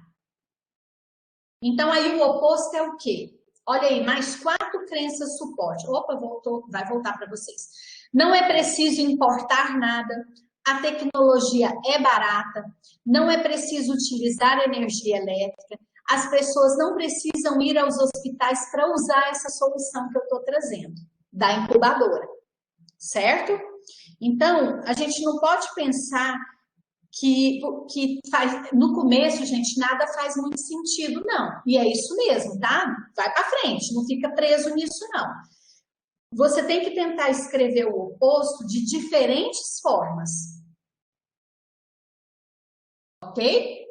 Então aí o oposto é o quê? Olha aí, mais 4 crenças suporte. Opa, voltou, vai voltar para vocês. Não é preciso importar nada. A tecnologia é barata, não é preciso utilizar energia elétrica, as pessoas não precisam ir aos hospitais para usar essa solução que eu estou trazendo, da incubadora, certo? Então, a gente não pode pensar que no começo, gente, nada faz muito sentido, não. E é isso mesmo, tá? Vai para frente, não fica preso nisso, não. Você tem que tentar escrever o oposto de diferentes formas. Ok?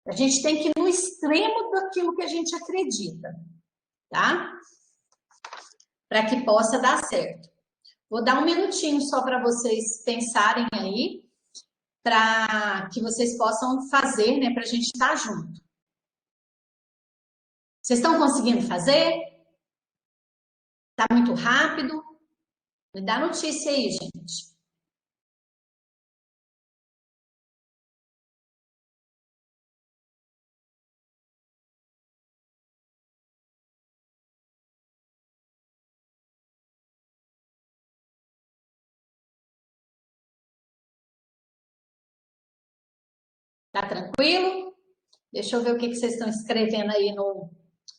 A gente tem que ir no extremo daquilo que a gente acredita, tá? Para que possa dar certo. Vou dar um minutinho só para vocês pensarem aí, para que vocês possam fazer, né? Para a gente estar junto. Vocês estão conseguindo fazer? Tá muito rápido? Me dá notícia aí, gente. Tá tranquilo? Deixa eu ver o que vocês estão escrevendo aí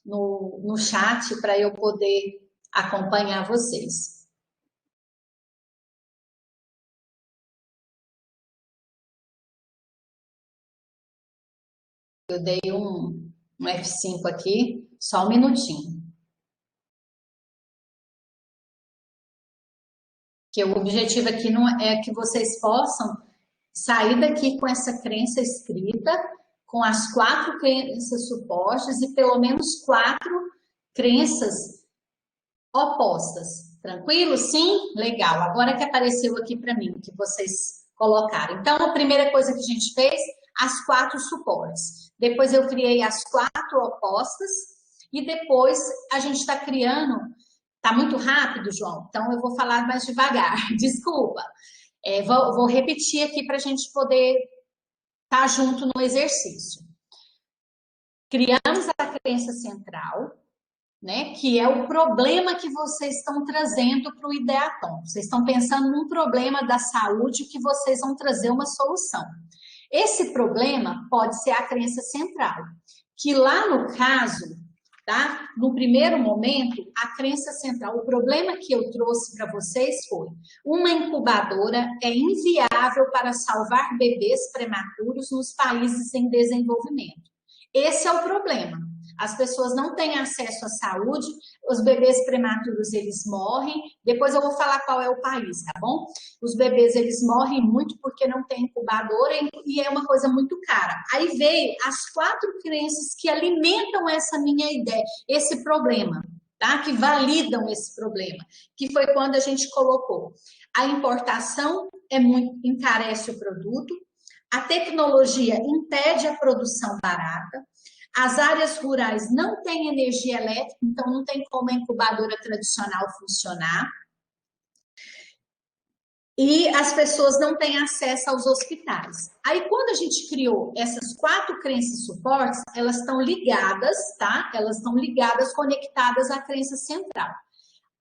no chat para eu poder acompanhar vocês. Eu dei um F5 aqui, só um minutinho. Que o objetivo aqui não é que vocês possam sair daqui com essa crença escrita, com as 4 crenças supostas e pelo menos 4 crenças opostas. Tranquilo? Sim? Legal. Agora que apareceu aqui para mim, que vocês colocaram. Então, a primeira coisa que a gente fez, as 4 suportes. Depois eu criei as 4 opostas e depois a gente está criando. Tá muito rápido, João? Então eu vou falar mais devagar. Desculpa. Vou repetir aqui para a gente poder estar junto no exercício. Criamos a crença central, né? Que é o problema que vocês estão trazendo para o Ideaton. Vocês estão pensando num problema da saúde que vocês vão trazer uma solução. Esse problema pode ser a crença central, que lá no caso, tá? No primeiro momento, a crença central, o problema que eu trouxe para vocês foi: uma incubadora é inviável para salvar bebês prematuros nos países em desenvolvimento. Esse é o problema. As pessoas não têm acesso à saúde, os bebês prematuros, eles morrem. Depois eu vou falar qual é o país, tá bom? Os bebês, eles morrem muito porque não tem incubadora e é uma coisa muito cara. Aí veio as 4 crenças que alimentam essa minha ideia, esse problema, tá? Que validam esse problema, que foi quando a gente colocou: a importação encarece o produto, a tecnologia impede a produção barata, as áreas rurais não têm energia elétrica, então não tem como a incubadora tradicional funcionar. E as pessoas não têm acesso aos hospitais. Aí, quando a gente criou essas 4 crenças suportes, elas estão ligadas, tá? Elas estão ligadas, conectadas à crença central.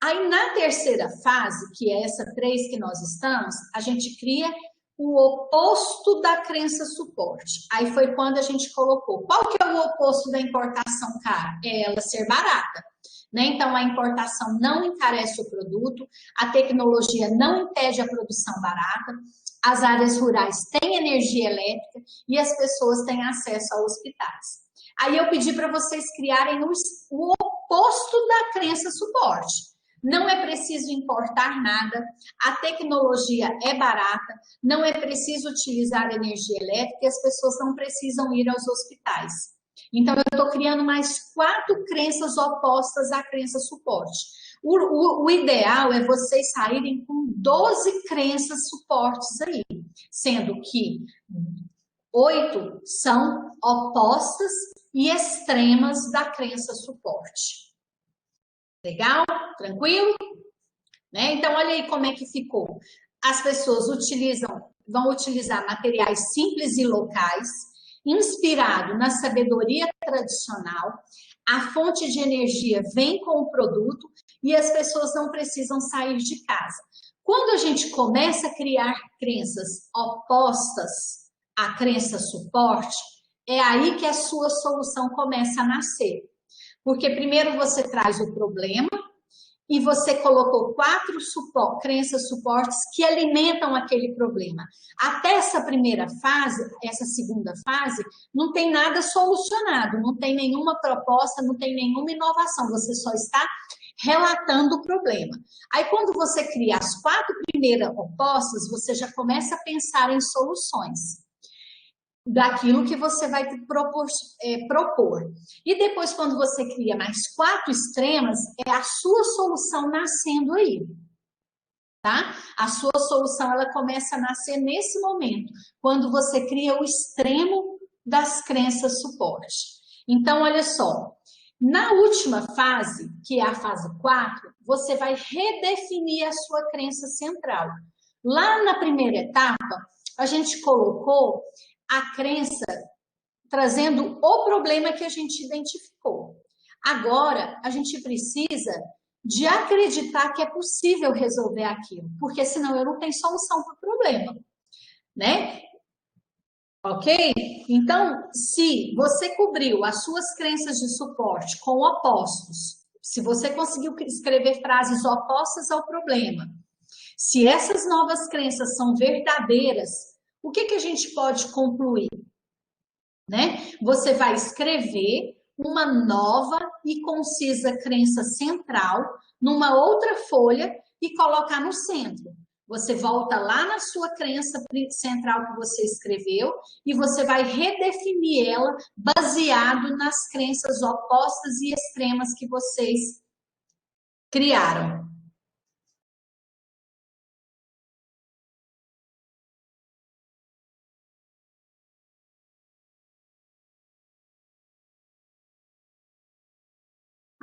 Aí, na terceira fase, que é essa 3 que nós estamos, a gente cria o oposto da crença suporte. Aí foi quando a gente colocou. Qual que é o oposto da importação cara? É ela ser barata. Né? Então, a importação não encarece o produto, a tecnologia não impede a produção barata, as áreas rurais têm energia elétrica e as pessoas têm acesso a hospitais. Aí eu pedi para vocês criarem o oposto da crença suporte. Não é preciso importar nada, a tecnologia é barata, não é preciso utilizar energia elétrica e as pessoas não precisam ir aos hospitais. Então, eu estou criando mais 4 crenças opostas à crença suporte. O ideal é vocês saírem com 12 crenças suportes aí, sendo que 8 são opostas e extremas da crença suporte. Legal? Tranquilo? Né? Então, olha aí como é que ficou. As pessoas vão utilizar materiais simples e locais, inspirado na sabedoria tradicional, a fonte de energia vem com o produto e as pessoas não precisam sair de casa. Quando a gente começa a criar crenças opostas à crença suporte, é aí que a sua solução começa a nascer. Porque primeiro você traz o problema e você colocou 4 crenças suportes que alimentam aquele problema. Até essa primeira fase, essa segunda fase, não tem nada solucionado, não tem nenhuma proposta, não tem nenhuma inovação, você só está relatando o problema. Aí quando você cria as 4 primeiras opostas, você já começa a pensar em soluções daquilo que você vai propor. E depois, quando você cria mais 4 extremas, é a sua solução nascendo aí, tá? A sua solução, ela começa a nascer nesse momento, quando você cria o extremo das crenças suporte. Então, olha só, na última fase, que é a fase 4, você vai redefinir a sua crença central. Lá na primeira etapa, a gente colocou a crença trazendo o problema que a gente identificou. Agora, a gente precisa de acreditar que é possível resolver aquilo, porque senão eu não tenho solução para o problema, né? Ok? Então, se você cobriu as suas crenças de suporte com opostos, se você conseguiu escrever frases opostas ao problema, se essas novas crenças são verdadeiras, o que que a gente pode concluir? Né? Você vai escrever uma nova e concisa crença central numa outra folha e colocar no centro. Você volta lá na sua crença central que você escreveu e você vai redefinir ela baseado nas crenças opostas e extremas que vocês criaram.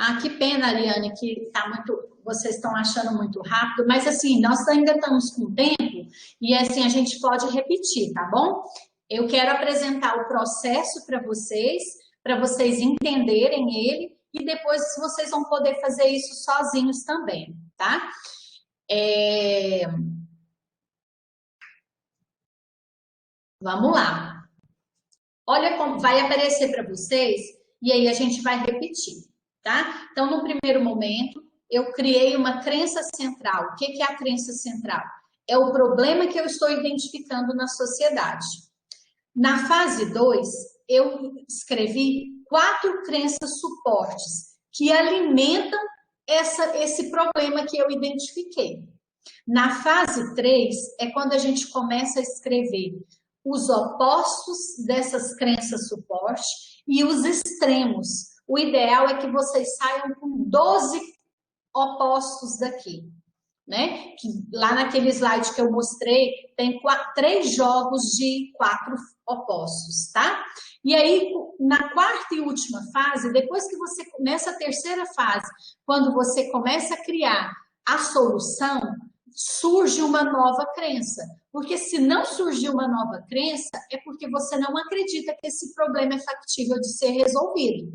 Ah, que pena, Ariane, que tá muito, vocês estão achando muito rápido, mas assim, nós ainda estamos com tempo e assim a gente pode repetir, tá bom? Eu quero apresentar o processo para vocês entenderem ele e depois vocês vão poder fazer isso sozinhos também, tá? Vamos lá. Olha como vai aparecer para vocês e aí a gente vai repetir, tá? Então, no primeiro momento, eu criei uma crença central. O que é a crença central? É o problema que eu estou identificando na sociedade. Na fase 2, eu escrevi 4 crenças suportes que alimentam esse problema que eu identifiquei. Na fase 3 é quando a gente começa a escrever os opostos dessas crenças suporte e os extremos. O ideal é que vocês saiam com 12 opostos daqui, né? Que lá naquele slide que eu mostrei, tem 3 jogos de 4 opostos, tá? E aí, na quarta e última fase, depois que você, nessa terceira fase, quando você começa a criar a solução, surge uma nova crença. Porque se não surgir uma nova crença, é porque você não acredita que esse problema é factível de ser resolvido,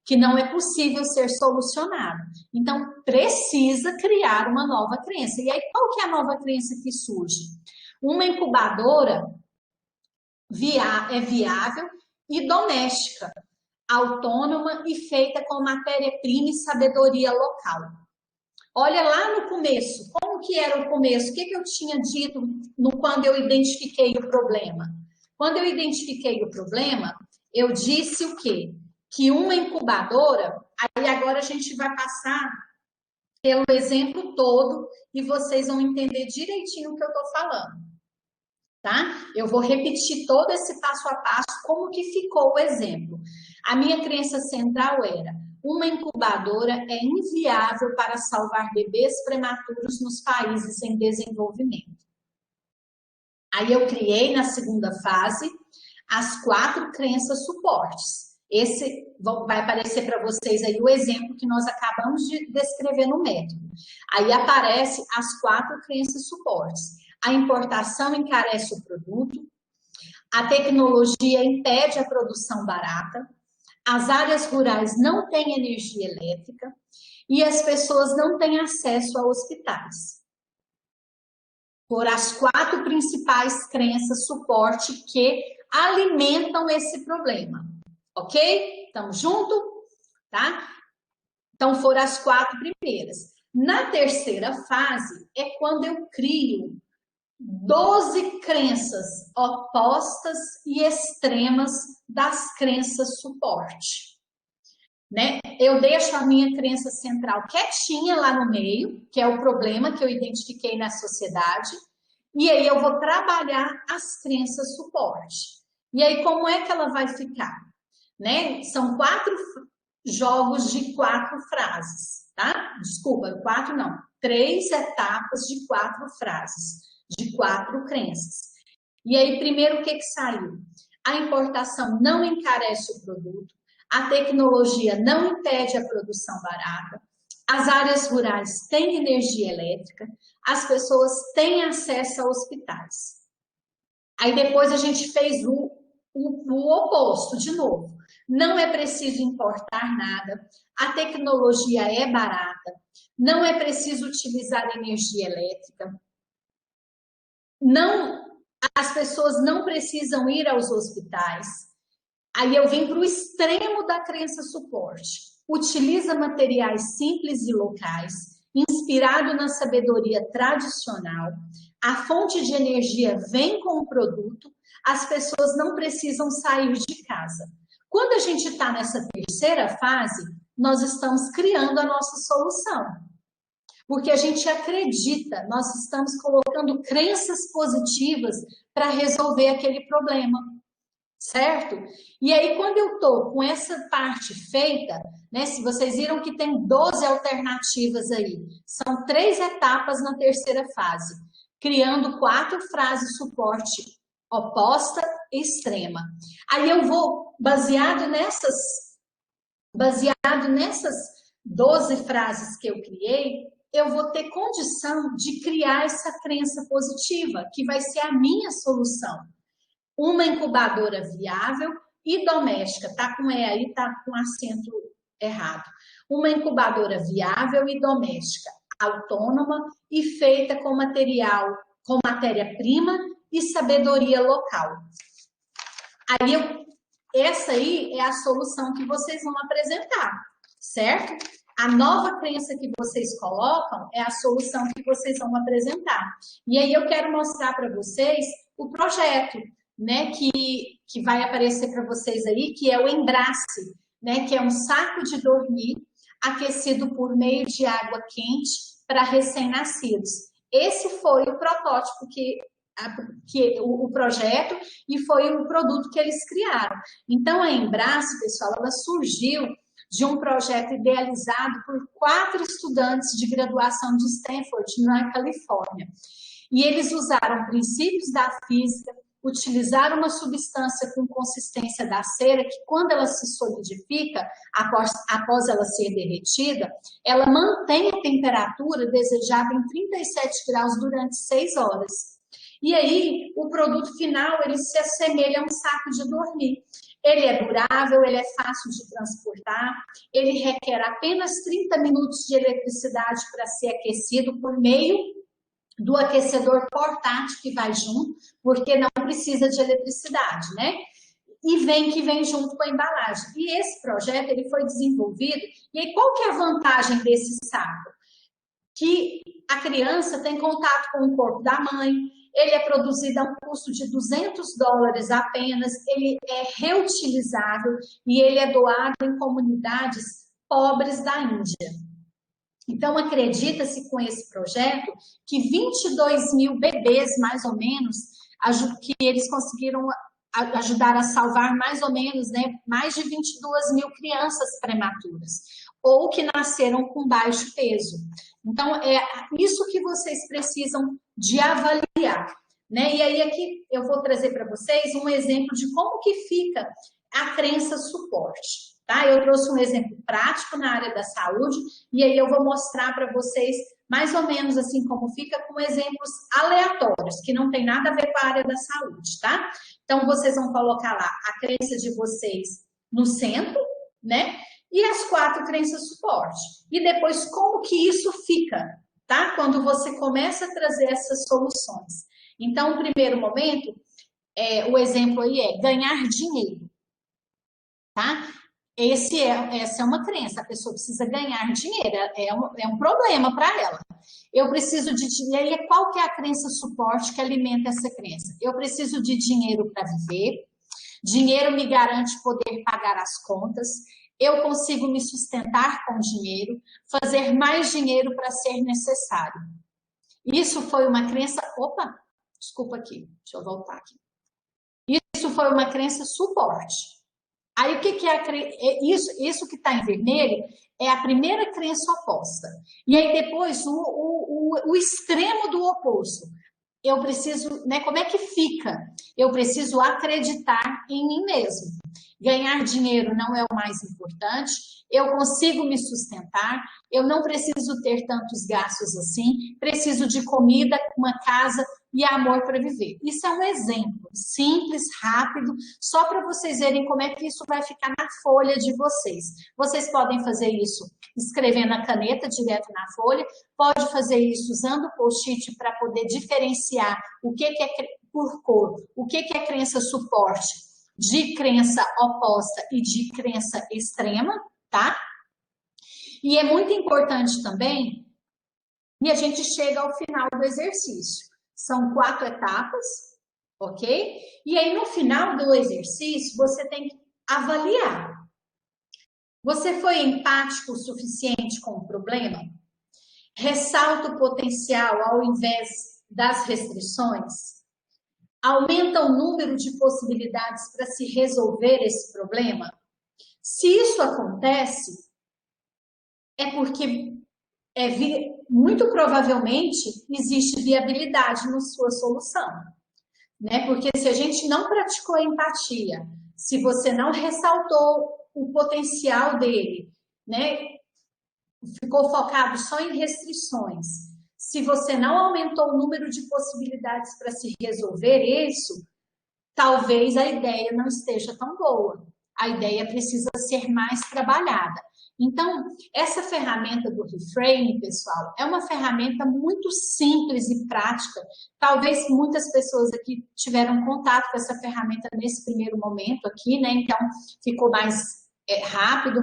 que não é possível ser solucionado. Então, precisa criar uma nova crença. E aí, qual que é a nova crença que surge? Uma incubadora é viável e doméstica, autônoma e feita com matéria-prima e sabedoria local. Olha lá no começo, como que era o começo? O que eu tinha dito quando eu identifiquei o problema? Quando eu identifiquei o problema, eu disse o quê? Que uma incubadora, aí agora a gente vai passar pelo exemplo todo e vocês vão entender direitinho o que eu estou falando, tá? Eu vou repetir todo esse passo a passo, como que ficou o exemplo. A minha crença central era: uma incubadora é inviável para salvar bebês prematuros nos países em desenvolvimento. Aí eu criei na segunda fase as 4 crenças suportes. Esse vai aparecer para vocês aí o exemplo que nós acabamos de descrever no método. Aí aparece as 4 crenças suportes. A importação encarece o produto, a tecnologia impede a produção barata, as áreas rurais não têm energia elétrica e as pessoas não têm acesso a hospitais. Por as 4 principais crenças suporte que alimentam esse problema. Ok? Estamos juntos? Tá? Então, foram as 4 primeiras. Na terceira fase, é quando eu crio 12 crenças opostas e extremas das crenças suporte. Né? Eu deixo a minha crença central quietinha lá no meio, que é o problema que eu identifiquei na sociedade, e aí eu vou trabalhar as crenças suporte. E aí, como é que ela vai ficar? Né? São 4 jogos de 4 frases, tá? Desculpa, 4 não. 3 etapas de 4 frases, de 4 crenças. E aí, primeiro, o que saiu? A importação não encarece o produto, a tecnologia não impede a produção barata, as áreas rurais têm energia elétrica, as pessoas têm acesso a hospitais. Aí depois a gente fez o oposto, de novo. Não é preciso importar nada, a tecnologia é barata, não é preciso utilizar energia elétrica, não as pessoas não precisam ir aos hospitais. Aí eu vim para o extremo da crença suporte. Utiliza materiais simples e locais, inspirado na sabedoria tradicional. A fonte de energia vem com o produto, as pessoas não precisam sair de casa. Quando a gente está nessa terceira fase, nós estamos criando a nossa solução. Porque a gente acredita, nós estamos colocando crenças positivas para resolver aquele problema, certo? E aí, quando eu estou com essa parte feita, né, se vocês viram que tem 12 alternativas aí, são 3 etapas na terceira fase, criando 4 frases suporte oposta e extrema. Aí eu vou, baseado nessas 12 frases que eu criei, eu vou ter condição de criar essa crença positiva, que vai ser a minha solução. Uma incubadora viável e doméstica, tá com E aí, tá com acento errado. Uma incubadora viável e doméstica, autônoma e feita com matéria-prima e sabedoria local. Aí, essa aí é a solução que vocês vão apresentar, certo? A nova crença que vocês colocam é a solução que vocês vão apresentar. E aí eu quero mostrar para vocês o projeto, né, que vai aparecer para vocês aí, que é o Embrace, né, que é um saco de dormir aquecido por meio de água quente para recém-nascidos. Esse foi o protótipo o projeto e foi o produto que eles criaram. Então, a Embrace, pessoal, ela surgiu de um projeto idealizado por 4 estudantes de graduação de Stanford, na Califórnia. E eles usaram princípios da física, utilizaram uma substância com consistência da cera, que quando ela se solidifica, após ela ser derretida, ela mantém a temperatura desejada em 37 graus durante 6 horas. E aí, o produto final, ele se assemelha a um saco de dormir. Ele é durável, ele é fácil de transportar, ele requer apenas 30 minutos de eletricidade para ser aquecido por meio do aquecedor portátil que vai junto, porque não precisa de eletricidade, né? E vem junto com a embalagem. E esse projeto, ele foi desenvolvido, e aí qual que é a vantagem desse saco? Que a criança tem contato com o corpo da mãe, ele é produzido a um custo de $200 apenas, ele é reutilizável e ele é doado em comunidades pobres da Índia. Então, acredita-se com esse projeto que 22 mil bebês, mais ou menos, que eles conseguiram ajudar a salvar mais ou menos, né, mais de 22 mil crianças prematuras, ou que nasceram com baixo peso. Então, é isso que vocês precisam de avaliar, né? E aí aqui eu vou trazer para vocês um exemplo de como que fica a crença suporte, tá? Eu trouxe um exemplo prático na área da saúde e aí eu vou mostrar para vocês mais ou menos assim como fica com exemplos aleatórios, que não tem nada a ver com a área da saúde, tá? Então, vocês vão colocar lá a crença de vocês no centro, né? E as 4 crenças suporte. E depois, como que isso fica, tá? Quando você começa a trazer essas soluções. Então, o primeiro momento, o exemplo aí é ganhar dinheiro, tá? Essa é uma crença, a pessoa precisa ganhar dinheiro, é um problema para ela. Eu preciso de dinheiro, e qual que é a crença suporte que alimenta essa crença? Eu preciso de dinheiro para viver, dinheiro me garante poder pagar as contas, eu consigo me sustentar com dinheiro, fazer mais dinheiro para ser necessário. Isso foi uma crença... Opa, desculpa aqui, deixa eu voltar aqui. Isso foi uma crença suporte. Aí, o que é isso que está em vermelho é a primeira crença oposta. E aí, depois, o extremo do oposto. Eu preciso, né? Como é que fica? Eu preciso acreditar em mim mesmo. Ganhar dinheiro não é o mais importante, eu consigo me sustentar, eu não preciso ter tantos gastos assim, preciso de comida, uma casa e amor para viver. Isso é um exemplo simples, rápido, só para vocês verem como é que isso vai ficar na folha de vocês. Vocês podem fazer isso escrevendo a caneta direto na folha, pode fazer isso usando o post-it para poder diferenciar o que é por cor o que é crença suporte, de crença oposta e de crença extrema, tá? E é muito importante também, e a gente chega ao final do exercício. São 4 etapas, ok? E aí, no final do exercício, você tem que avaliar. Você foi empático o suficiente com o problema? Ressalta o potencial ao invés das restrições? Aumenta o número de possibilidades para se resolver esse problema? Se isso acontece, é porque muito provavelmente existe viabilidade na sua solução, né? Porque se a gente não praticou a empatia, se você não ressaltou o potencial dele, né? Ficou focado só em restrições, se você não aumentou o número de possibilidades para se resolver isso, talvez a ideia não esteja tão boa. A ideia precisa ser mais trabalhada. Então, essa ferramenta do reframe, pessoal, é uma ferramenta muito simples e prática. Talvez muitas pessoas aqui tiveram contato com essa ferramenta nesse primeiro momento aqui, né? Então, ficou mais rápido,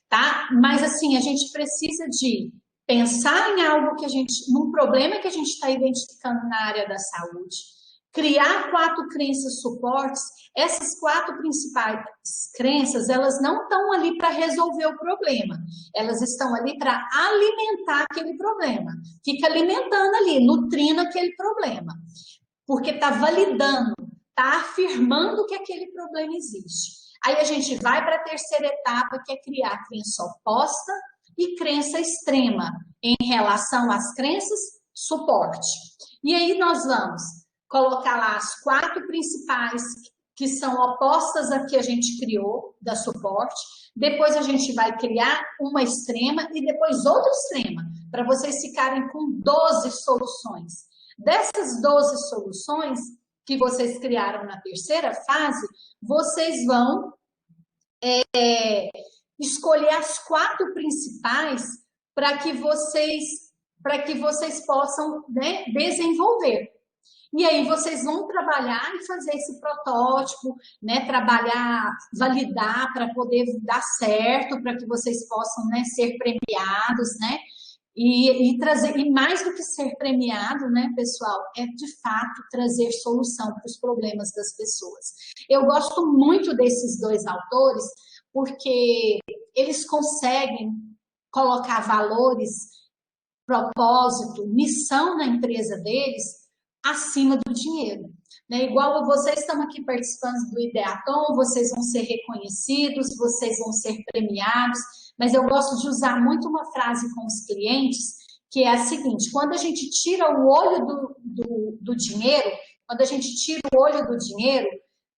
tá? Mas, assim, a gente precisa de pensar em algo que a gente, num problema que a gente está identificando na área da saúde, criar 4 crenças suportes. Essas 4 principais crenças, elas não estão ali para resolver o problema, elas estão ali para alimentar aquele problema. Fica alimentando ali, nutrindo aquele problema, porque está validando, está afirmando que aquele problema existe. Aí a gente vai para a terceira etapa, que é criar crença oposta e crença extrema em relação às crenças suporte. E aí nós vamos colocar lá as 4 principais que são opostas à que a gente criou, da suporte. Depois a gente vai criar uma extrema e depois outra extrema, para vocês ficarem com 12 soluções. Dessas 12 soluções que vocês criaram na terceira fase, vocês vão escolher as 4 principais para que vocês possam, né, desenvolver. E aí vocês vão trabalhar e fazer esse protótipo, né? Trabalhar, validar para poder dar certo, para que vocês possam, né, ser premiados, né? E trazer, e mais do que ser premiado, né, pessoal, é de fato trazer solução para os problemas das pessoas. Eu gosto muito desses 2 autores, porque eles conseguem colocar valores, propósito, missão na empresa deles acima do dinheiro. Né? Igual vocês estão aqui participando do Ideatom, vocês vão ser reconhecidos, vocês vão ser premiados, mas eu gosto de usar muito uma frase com os clientes, que é a seguinte: quando a gente tira o olho do dinheiro, quando a gente tira o olho do dinheiro,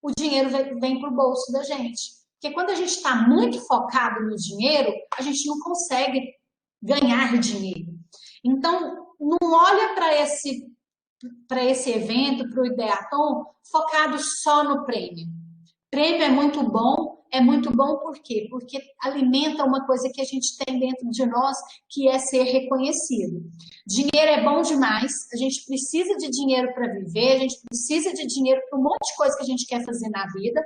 o dinheiro vem para o bolso da gente. Porque quando a gente está muito focado no dinheiro, a gente não consegue ganhar dinheiro. Então, não olha para esse evento, para o Ideatom, focado só no prêmio. Prêmio é muito bom por quê? Porque alimenta uma coisa que a gente tem dentro de nós, que é ser reconhecido. Dinheiro é bom demais, a gente precisa de dinheiro para viver, a gente precisa de dinheiro para um monte de coisa que a gente quer fazer na vida,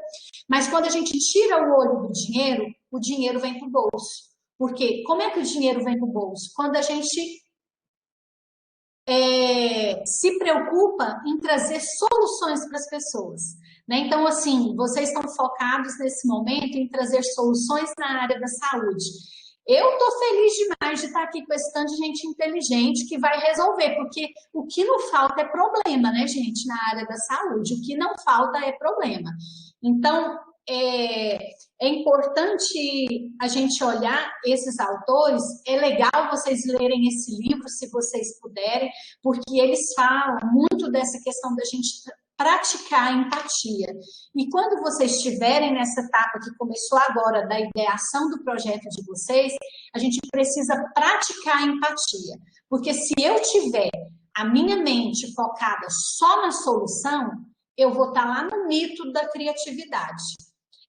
mas quando a gente tira o olho do dinheiro, o dinheiro vem para o bolso. Por quê? Como é que o dinheiro vem para o bolso? Quando a gente se preocupa em trazer soluções para as pessoas. Né? Então, assim, vocês estão focados nesse momento em trazer soluções na área da saúde. Eu estou feliz demais de estar aqui com esse tanto de gente inteligente que vai resolver, porque o que não falta é problema, né, gente, na área da saúde. O que não falta é problema. Então, é importante a gente olhar esses autores. É legal vocês lerem esse livro, se vocês puderem, porque eles falam muito dessa questão da gente praticar a empatia. E quando vocês estiverem nessa etapa que começou agora da ideação do projeto de vocês, a gente precisa praticar a empatia. Porque se eu tiver a minha mente focada só na solução, eu vou estar lá no mito da criatividade.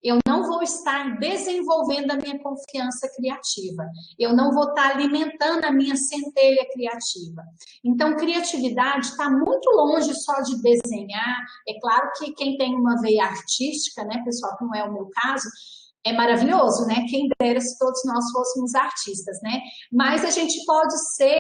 eu não vou estar desenvolvendo a minha confiança criativa, eu não vou estar alimentando a minha centelha criativa. Então, criatividade está muito longe só de desenhar. É claro que quem tem uma veia artística, né, pessoal, que não é o meu caso, é maravilhoso, né? Quem dera se todos nós fôssemos artistas, né? Mas a gente pode ser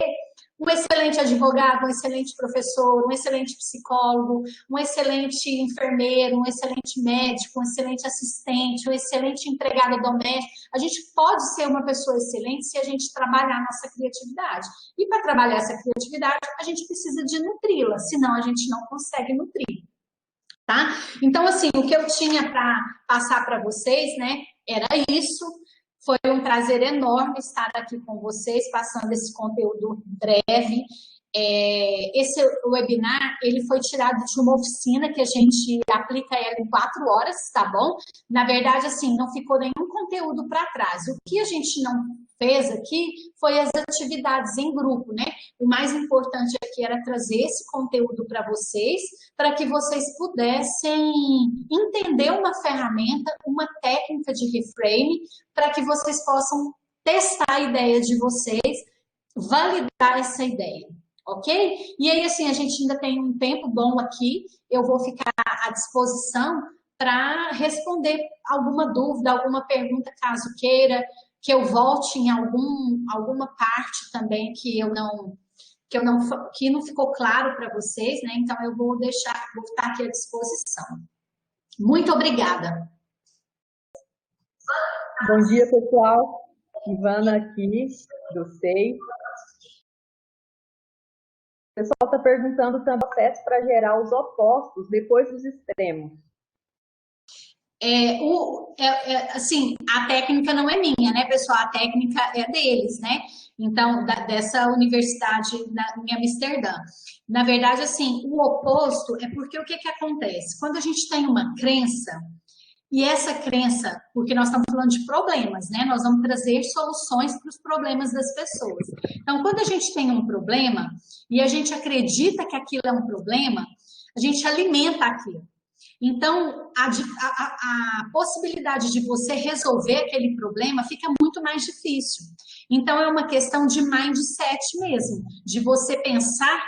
um excelente advogado, um excelente professor, um excelente psicólogo, um excelente enfermeiro, um excelente médico, um excelente assistente, um excelente empregado doméstico. A gente pode ser uma pessoa excelente se a gente trabalhar a nossa criatividade. E para trabalhar essa criatividade, a gente precisa de nutri-la, senão a gente não consegue nutrir. Tá? Então, assim, o que eu tinha para passar para vocês, né, era isso. Foi um prazer enorme estar aqui com vocês, passando esse conteúdo breve. Esse webinar, ele foi tirado de uma oficina que a gente aplica ela em 4 horas, tá bom? Na verdade, assim, não ficou nenhum conteúdo para trás. O que a gente não fez aqui foi as atividades em grupo, né? O mais importante aqui era trazer esse conteúdo para que vocês pudessem entender uma ferramenta, uma técnica de reframe, para que vocês possam testar a ideia de vocês, validar essa ideia. Ok? E aí, assim, a gente ainda tem um tempo bom aqui, eu vou ficar à disposição para responder alguma dúvida, alguma pergunta, caso queira, que eu volte em alguma parte também que não ficou claro para vocês, né? Então eu vou estar aqui à disposição. Muito obrigada. Bom dia, pessoal. Ivana aqui, do SEI. O pessoal está perguntando também processo para gerar os opostos depois dos extremos. Assim, a técnica não é minha, né, pessoal? A técnica é deles, né? Então, dessa universidade em Amsterdã. Na verdade, assim, o oposto é porque o que acontece? Quando a gente tem uma crença, e essa crença, porque nós estamos falando de problemas, né? Nós vamos trazer soluções para os problemas das pessoas. Então, quando a gente tem um problema e a gente acredita que aquilo é um problema, a gente alimenta aquilo. Então, a possibilidade de você resolver aquele problema fica muito mais difícil. Então, é uma questão de mindset mesmo, de você pensar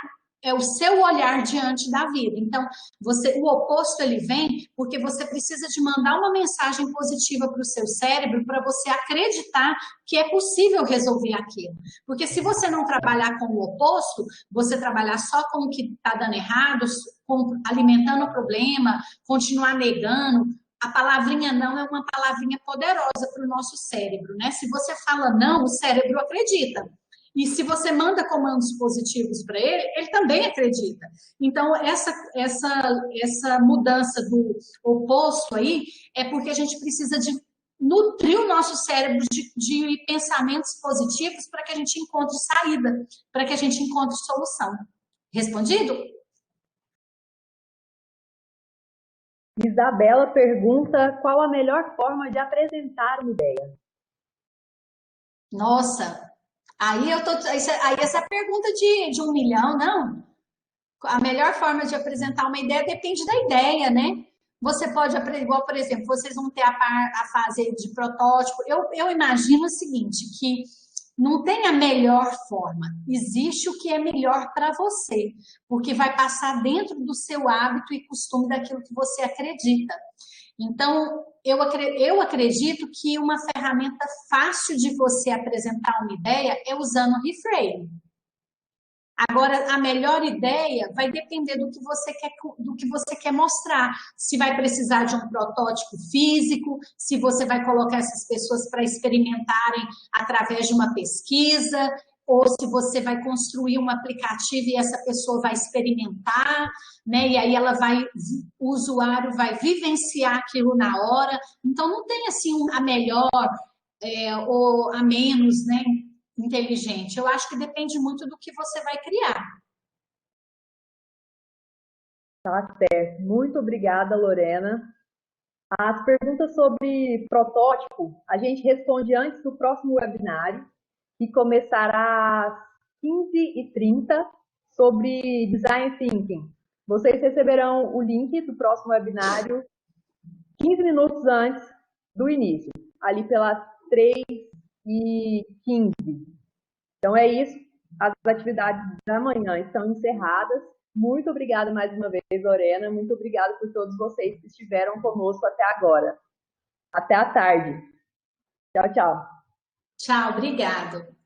o seu olhar diante da vida. Então, o oposto ele vem porque você precisa de mandar uma mensagem positiva para o seu cérebro para você acreditar que é possível resolver aquilo. Porque se você não trabalhar com o oposto, você trabalhar só com o que está dando errado, alimentando o problema, continuar negando, a palavrinha não é uma palavrinha poderosa para o nosso cérebro, né? Se você fala não, o cérebro acredita. E se você manda comandos positivos para ele, ele também acredita. Então, essa mudança do oposto aí é porque a gente precisa de nutrir o nosso cérebro de pensamentos positivos para que a gente encontre saída, para que a gente encontre solução. Respondido? Isabela pergunta qual a melhor forma de apresentar uma ideia. Nossa, aí essa pergunta de 1 milhão, não. A melhor forma de apresentar uma ideia depende da ideia, né? Você pode, igual, por exemplo, vocês vão ter a fase de protótipo. Eu imagino o seguinte, que não tem a melhor forma, existe o que é melhor para você, porque vai passar dentro do seu hábito e costume daquilo que você acredita. Então, eu acredito que uma ferramenta fácil de você apresentar uma ideia é usando o reframe. Agora, a melhor ideia vai depender do que você quer mostrar. Se vai precisar de um protótipo físico, se você vai colocar essas pessoas para experimentarem através de uma pesquisa, ou se você vai construir um aplicativo e essa pessoa vai experimentar, né? E aí o usuário vai vivenciar aquilo na hora. Então, não tem assim a melhor ou a menos, né? Inteligente. Eu acho que depende muito do que você vai criar. Tá certo. Muito obrigada, Lorena. As perguntas sobre protótipo, a gente responde antes do próximo webinário, que começará às 15h30, sobre Design Thinking. Vocês receberão o link do próximo webinário 15 minutos antes do início, ali pelas 3h15. Então é isso, as atividades da manhã estão encerradas. Muito obrigada mais uma vez, Lorena. Muito obrigada por todos vocês que estiveram conosco até agora. Até a tarde. Tchau, tchau. Tchau, obrigado.